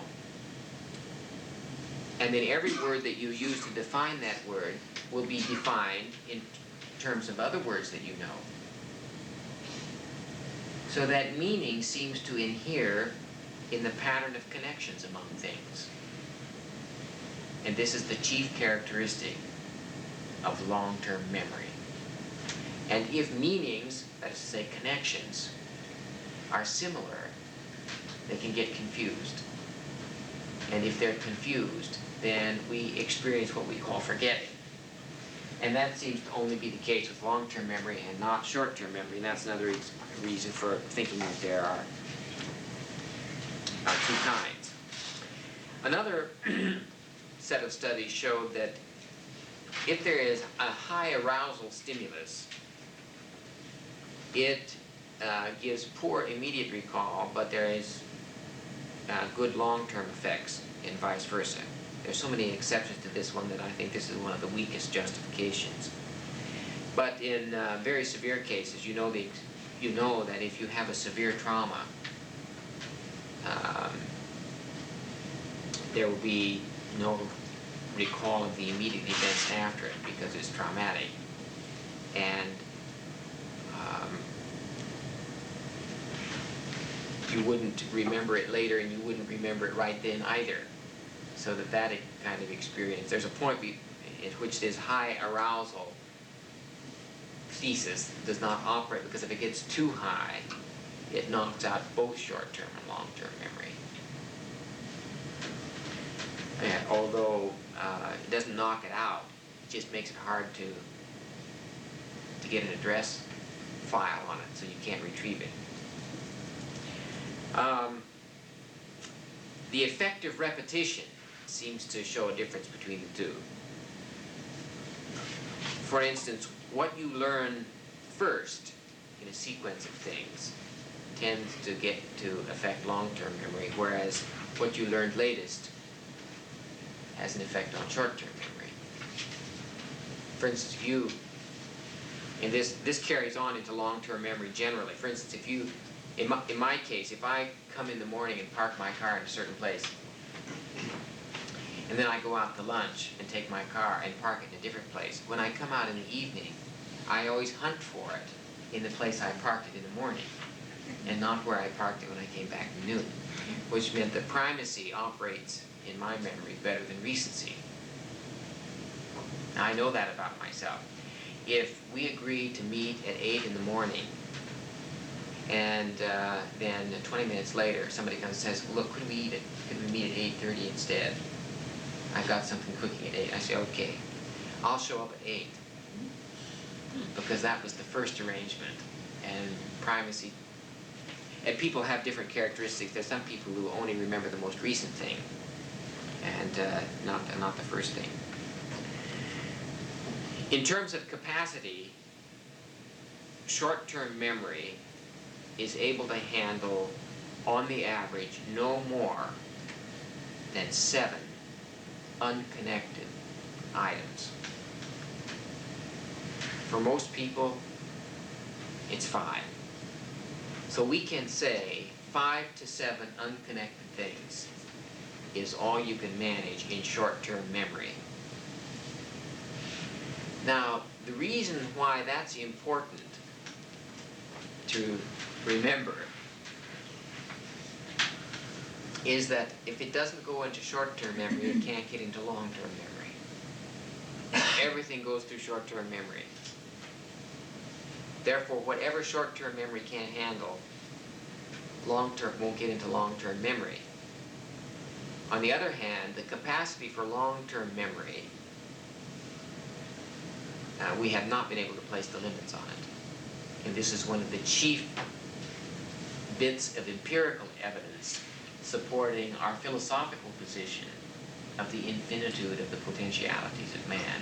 And then every word that you use to define that word will be defined in terms of other words that you know. So that meaning seems to inhere in the pattern of connections among things. And this is the chief characteristic of long-term memory. And if meanings, that is to say connections, are similar, they can get confused. And if they're confused, then we experience what we call forgetting. And that seems to only be the case with long-term memory and not short-term memory. And that's another reason for thinking that there are two kinds. Another set of studies showed that if there is a high arousal stimulus, it gives poor immediate recall, but there is good long-term effects and vice versa. There's so many exceptions to this one that I think this is one of the weakest justifications. But in very severe cases, you know that if you have a severe trauma, there will be no recall of the immediate events after it because it's traumatic. And you wouldn't remember it later, and you wouldn't remember it right then either. So that kind of experience, there's a point at which this high arousal thesis does not operate, because if it gets too high, it knocks out both short-term and long-term memory. And although it doesn't knock it out, it just makes it hard to get an address file on it, so you can't retrieve it. The effect of repetition seems to show a difference between the two. For instance, what you learn first in a sequence of things tends to get to affect long-term memory, whereas what you learned latest has an effect on short-term memory. For instance, if you, and this carries on into long-term memory generally. For instance, if you, in my case, if I come in the morning and park my car in a certain place, and then I go out to lunch and take my car and park it in a different place, when I come out in the evening, I always hunt for it in the place I parked it in the morning, and not where I parked it when I came back at noon, which meant that primacy operates in my memory better than recency. Now, I know that about myself. If we agree to meet at 8 in the morning, and then 20 minutes later somebody comes and says, look, could we meet at 8:30 instead? I've got something cooking at 8. I say, okay, I'll show up at 8. Because that was the first arrangement. And primacy, and people have different characteristics. There's some people who only remember the most recent thing, and not the first thing. In terms of capacity, short-term memory is able to handle, on the average, no more than 7 unconnected items. For most people, it's 5. So we can say 5 to 7 unconnected things is all you can manage in short-term memory. Now, the reason why that's important to remember is that if it doesn't go into short-term memory, it can't get into long-term memory. Everything goes through short-term memory. Therefore, whatever short-term memory can't handle, long-term won't get into long-term memory. On the other hand, the capacity for long-term memory, we have not been able to place the limits on it. And this is one of the chief bits of empirical evidence supporting our philosophical position of the infinitude of the potentialities of man.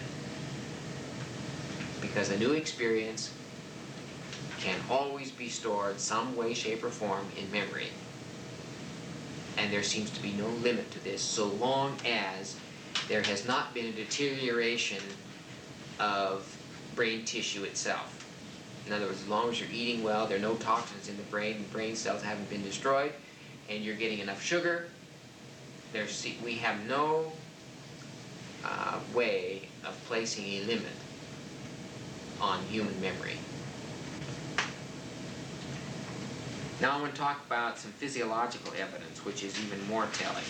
Because a new experience can always be stored some way, shape, or form in memory. And there seems to be no limit to this so long as there has not been a deterioration of brain tissue itself. In other words, as long as you're eating well, there are no toxins in the brain cells haven't been destroyed, and you're getting enough sugar, we have no way of placing a limit on human memory. Now I want to talk about some physiological evidence, which is even more telling.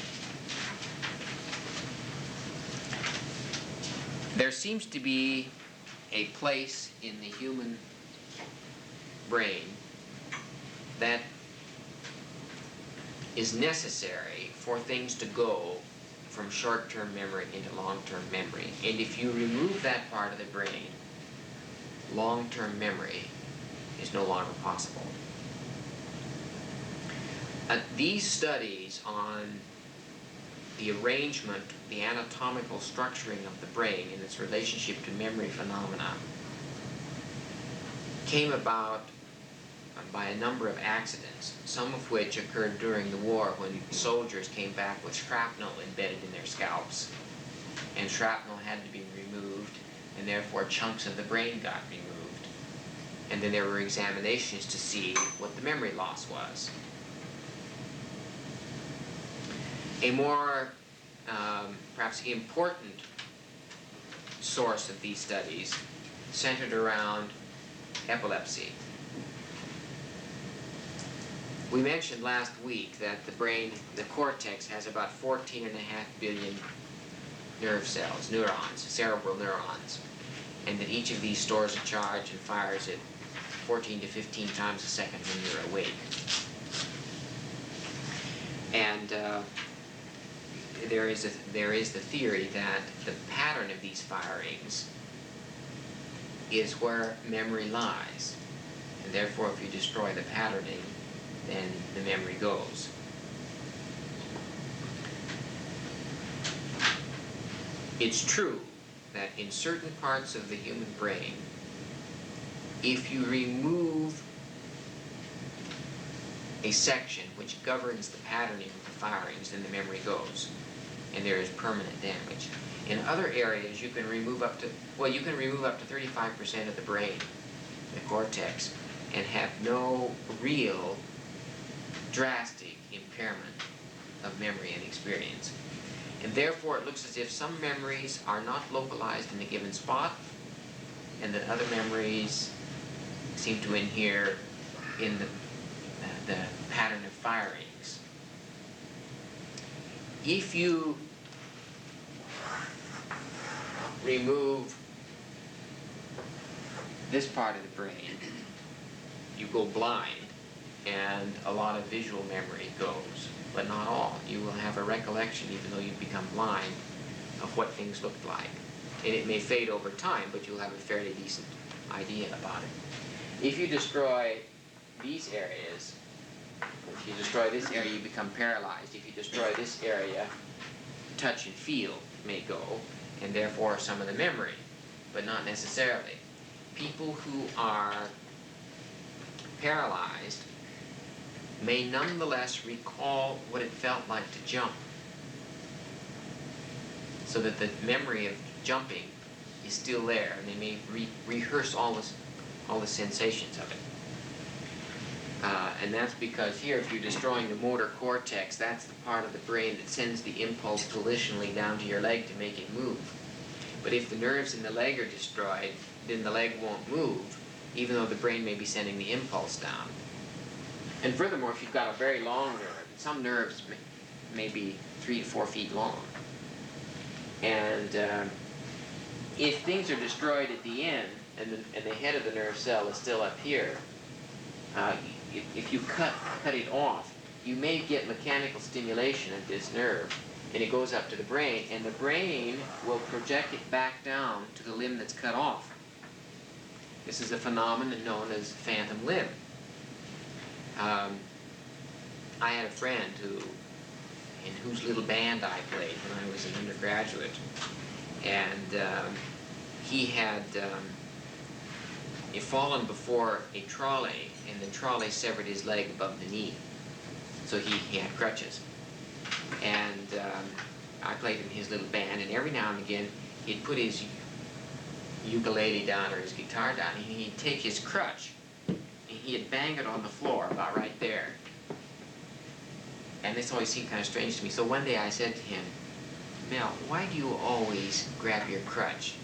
There seems to be a place in the human brain that is necessary for things to go from short-term memory into long-term memory. And if you remove that part of the brain, long-term memory is no longer possible. These studies on the arrangement, the anatomical structuring of the brain and its relationship to memory phenomena came about by a number of accidents, some of which occurred during the war when soldiers came back with shrapnel embedded in their scalps. And shrapnel had to be removed, and therefore chunks of the brain got removed. And then there were examinations to see what the memory loss was. A more perhaps important source of these studies centered around epilepsy. We mentioned last week that the brain, the cortex, has about 14.5 billion nerve cells, neurons, cerebral neurons, and that each of these stores a charge and fires it 14 to 15 times a second when you're awake. And there is the theory that the pattern of these firings is where memory lies, and therefore if you destroy the patterning, then the memory goes. It's true that in certain parts of the human brain, if you remove a section which governs the patterning of the firings, then the memory goes, and there is permanent damage. In other areas, you can remove up to 35% of the brain, the cortex, and have no real drastic impairment of memory and experience. And therefore it looks as if some memories are not localized in a given spot, and that other memories seem to inhere in the pattern of firings. If you remove this part of the brain, you go blind, and a lot of visual memory goes, but not all. You will have a recollection, even though you've become blind, of what things looked like. And it may fade over time, but you'll have a fairly decent idea about it. If you destroy these areas, if you destroy this area, you become paralyzed. If you destroy this area, touch and feel may go, and therefore some of the memory, but not necessarily. People who are paralyzed may nonetheless recall what it felt like to jump, so that the memory of jumping is still there, and they may rehearse all the sensations of it. And that's because here, if you're destroying the motor cortex, that's the part of the brain that sends the impulse volitionally down to your leg to make it move. But if the nerves in the leg are destroyed, then the leg won't move, even though the brain may be sending the impulse down. And furthermore, if you've got a very long nerve, some nerves may be 3 to 4 feet long. And if things are destroyed at the end, and the head of the nerve cell is still up here, if you cut it off, you may get mechanical stimulation of this nerve, and it goes up to the brain, and the brain will project it back down to the limb that's cut off. This is a phenomenon known as phantom limb. I had a friend in whose little band I played when I was an undergraduate, and he had fallen before a trolley, and the trolley severed his leg above the knee, so he had crutches. And I played in his little band, and every now and again he'd put his ukulele down or his guitar down, and he'd take his crutch and he'd bang it on the floor about right there. And this always seemed kind of strange to me. So one day I said to him, Mel, why do you always grab your crutch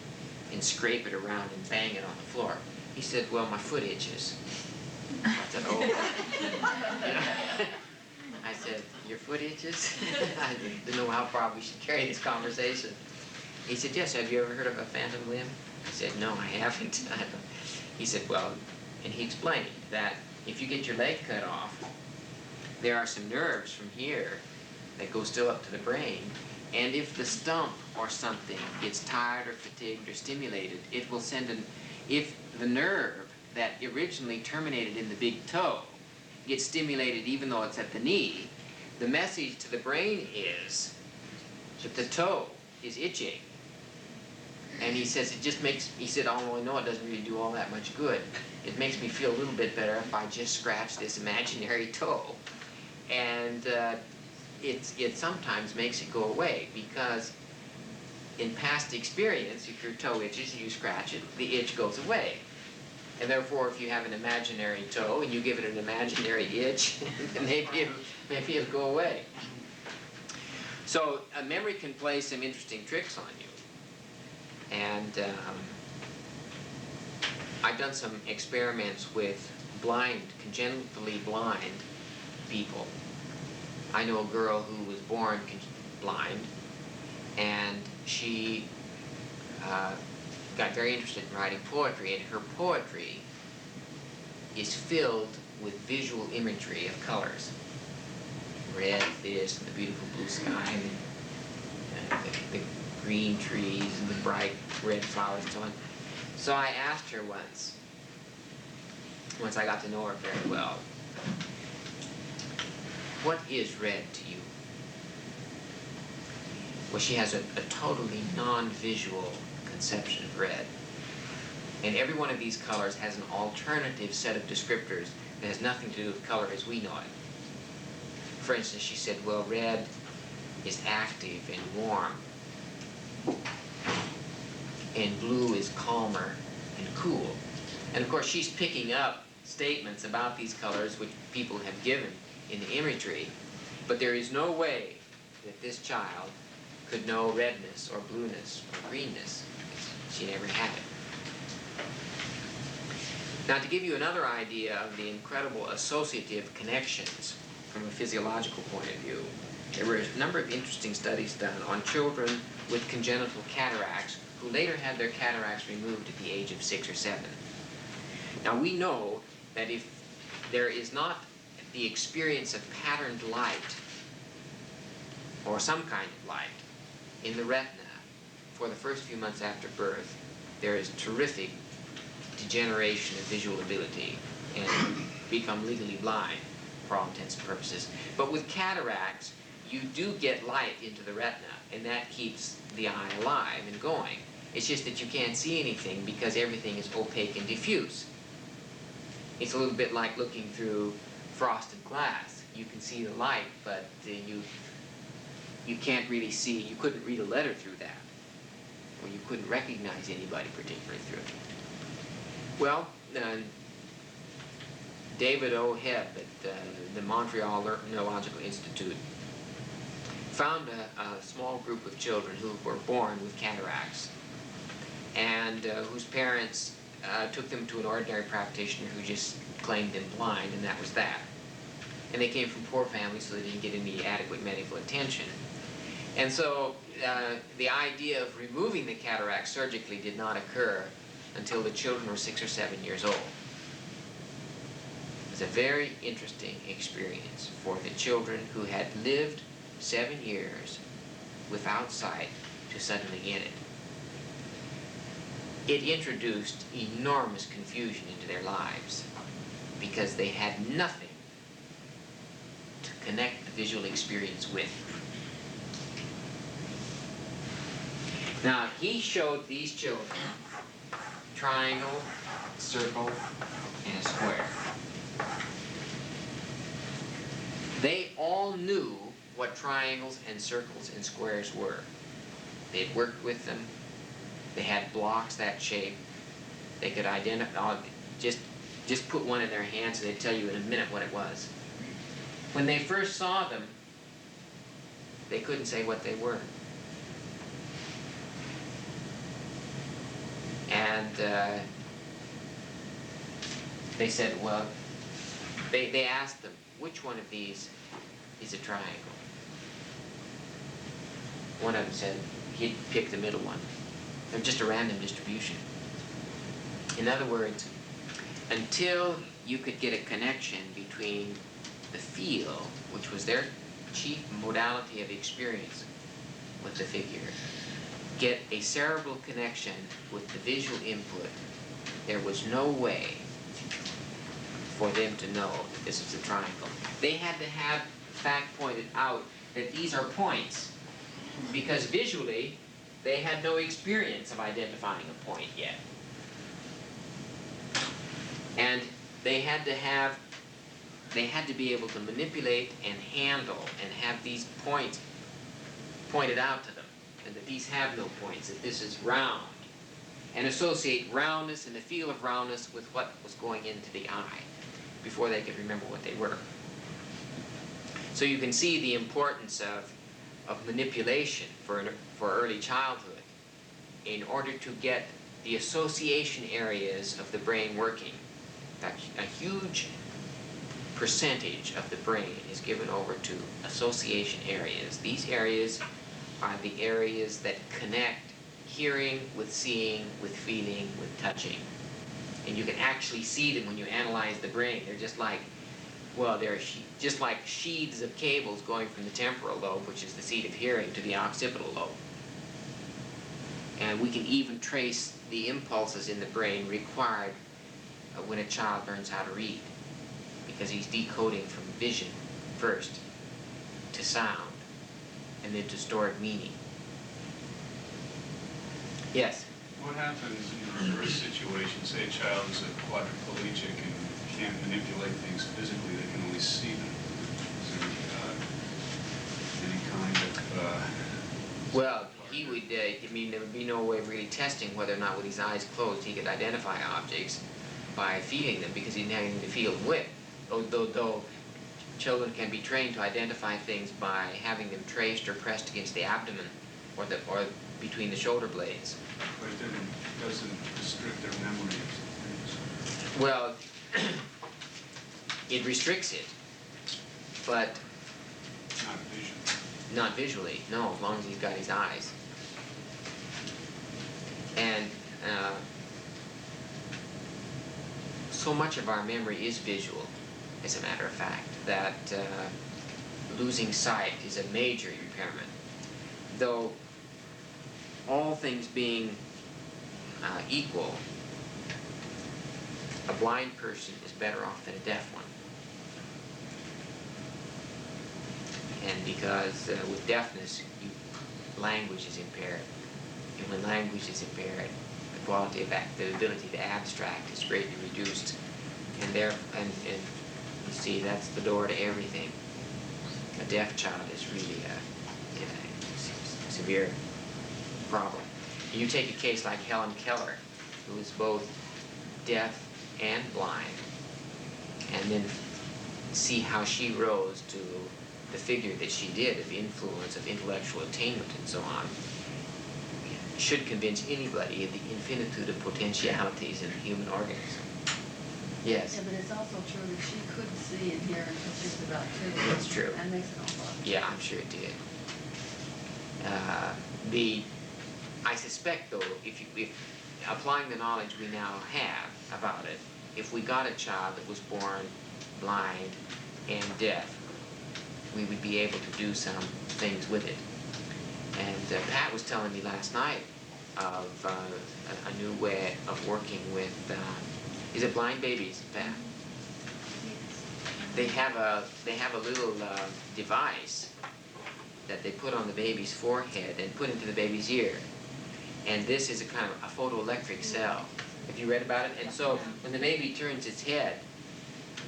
and scrape it around and bang it on the floor? He said, well, my foot itches. I said, oh. I said, your foot itches? I didn't know how far we should carry this conversation. He said, yes, have you ever heard of a phantom limb? I said, no, I haven't. He said, well, and he explained that if you get your leg cut off, there are some nerves from here that go still up to the brain, and if the stump or something gets tired or fatigued or stimulated, it will send if the nerve that originally terminated in the big toe gets stimulated even though it's at the knee, the message to the brain is that the toe is itching. And he says it just makes, he said, oh, I know it doesn't really do all that much good. It makes me feel a little bit better if I just scratch this imaginary toe. And it sometimes makes it go away, because in past experience, if your toe itches and you scratch it, the itch goes away. And therefore, if you have an imaginary toe and you give it an imaginary itch, maybe it'll go away. So memory can play some interesting tricks on you. And I've done some experiments with congenitally blind people. I know a girl who was born blind, and she got very interested in writing poetry, and her poetry is filled with visual imagery of colors. Red, this, and the beautiful blue sky, and the green trees, and the bright red flowers, and so on. So I asked her once I got to know her very well, what is red to you? Well, she has a totally non-visual conception of red. And every one of these colors has an alternative set of descriptors that has nothing to do with color as we know it. For instance, she said, well, red is active and warm, and blue is calmer and cool. And of course, she's picking up statements about these colors which people have given in the imagery, but there is no way that this child could know redness or blueness or greenness. She never had it. Now, to give you another idea of the incredible associative connections from a physiological point of view, there were a number of interesting studies done on children with congenital cataracts who later had their cataracts removed at the age of 6 or 7. Now, we know that if there is not the experience of patterned light, or some kind of light, in the retina for the first few months after birth, there is terrific degeneration of visual ability, and you become legally blind for all intents and purposes. But with cataracts, you do get light into the retina, and that keeps the eye alive and going. It's just that you can't see anything because everything is opaque and diffuse. It's a little bit like looking through frosted glass. You can see the light, but you can't really see, you couldn't read a letter through that, or you couldn't recognize anybody particularly through it. Well, David O. Hebb at the Montreal Neurological Institute found a small group of children who were born with cataracts, and whose parents took them to an ordinary practitioner who just claimed them blind, and that was that. And they came from poor families, so they didn't get any adequate medical attention. And so the idea of removing the cataract surgically did not occur until the children were 6 or 7 years old. It was a very interesting experience for the children who had lived 7 years without sight to suddenly get it. It introduced enormous confusion into their lives because they had nothing to connect the visual experience with. Now, he showed these children triangle, circle, and a square. They all knew what triangles and circles and squares were. They'd worked with them. They had blocks that shape. They could identify, just put one in their hands and they'd tell you in a minute what it was. When they first saw them, they couldn't say what they were. And they said, well, they asked them, which one of these is a triangle? One of them said he'd pick the middle one. They're just a random distribution. In other words, until you could get a connection between the feel, which was their chief modality of experience with the figure, get a cerebral connection with the visual input, there was no way for them to know that this is a triangle. They had to have the fact pointed out that these are points, because visually they had no experience of identifying a point yet. And they had to be able to manipulate and handle and have these points pointed out to them, and that these have no points, that this is round, and associate roundness and the feel of roundness with what was going into the eye before they could remember what they were. So you can see the importance of manipulation for early childhood in order to get the association areas of the brain working. In fact, a huge percentage of the brain is given over to association areas. These areas are the areas that connect hearing with seeing, with feeling, with touching. And you can actually see them when you analyze the brain. They're just like, well, they're just like sheaths of cables going from the temporal lobe, which is the seat of hearing, to the occipital lobe. And we can even trace the impulses in the brain required when a child learns how to read, because he's decoding from vision first to sound and then to stored meaning. Yes? What happens in the reverse situation? Say a child is a quadriplegic and can't manipulate things physically, they can only see them. Is there any kind of... Well, he would, I mean, there would be no way of really testing whether or not with his eyes closed he could identify objects by feeling them, because he didn't have anything to feel them with. Though children can be trained to identify things by having them traced or pressed against the abdomen or between the shoulder blades. But it doesn't restrict their memory of things. Well, it restricts it, but Not vision. not visually, no, as long as he's got his eyes. And so much of our memory is visual, as a matter of fact, that losing sight is a major impairment. Though all things being equal, a blind person is better off than a deaf one. And because with deafness, language is impaired. And when language is impaired, the quality of the ability to abstract is greatly reduced. And you see, that's the door to everything. A deaf child is really a severe problem. You take a case like Helen Keller, who is both deaf and blind, and then see how she rose to the figure that she did of influence, of intellectual attainment and so on, should convince anybody of the infinitude of potentialities in the human organism. Yes? Yeah, but it's also true that she could see and hear until she was about 2. That's true. That makes an awful lot of Yeah, I'm sure it did. I suspect, though, if applying the knowledge we now have about it, if we got a child that was born blind and deaf, we would be able to do some things with it. And Pat was telling me last night of a new way of working with, is it blind babies, Pat? they have a little device that they put on the baby's forehead and put into the baby's ear. And this is a kind of a photoelectric cell. Have you read about it? And so when the baby turns its head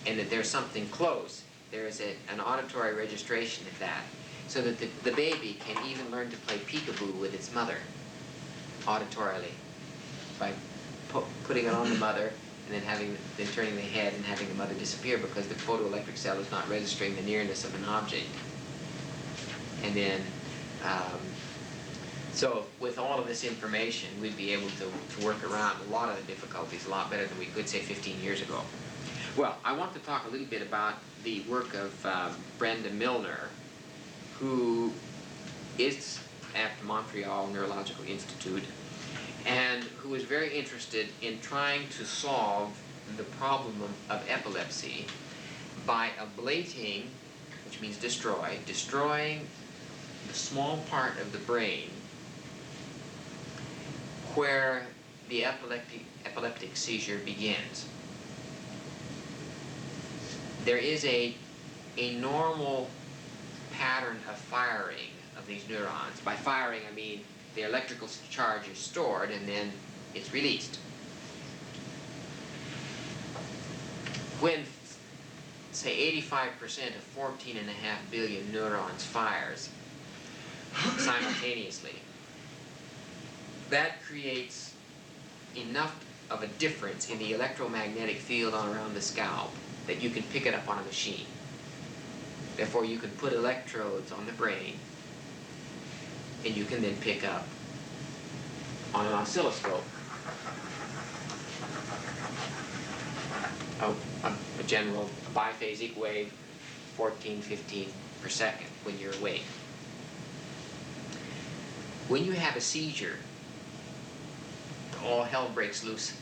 and that there's something close, there is an auditory registration of that. So that the baby can even learn to play peekaboo with its mother auditorily by putting it on the mother and then turning the head and having the mother disappear because the photoelectric cell is not registering the nearness of an object. And then, so with all of this information, we'd be able to work around a lot of the difficulties a lot better than we could, say, 15 years ago. Well, I want to talk a little bit about the work of Brenda Milner, who is at Montreal Neurological Institute, and who is very interested in trying to solve the problem of epilepsy by ablating, which means destroying the small part of the brain where the epileptic seizure begins. There is a normal pattern of firing of these neurons. By firing, I mean the electrical charge is stored and then it's released. When, say, 85% of 14.5 billion neurons fires simultaneously, that creates enough of a difference in the electromagnetic field all around the scalp that you can pick it up on a machine. Therefore, you can put electrodes on the brain, and you can then pick up on an oscilloscope a general biphasic wave, 14, 15 per second when you're awake. When you have a seizure, all hell breaks loose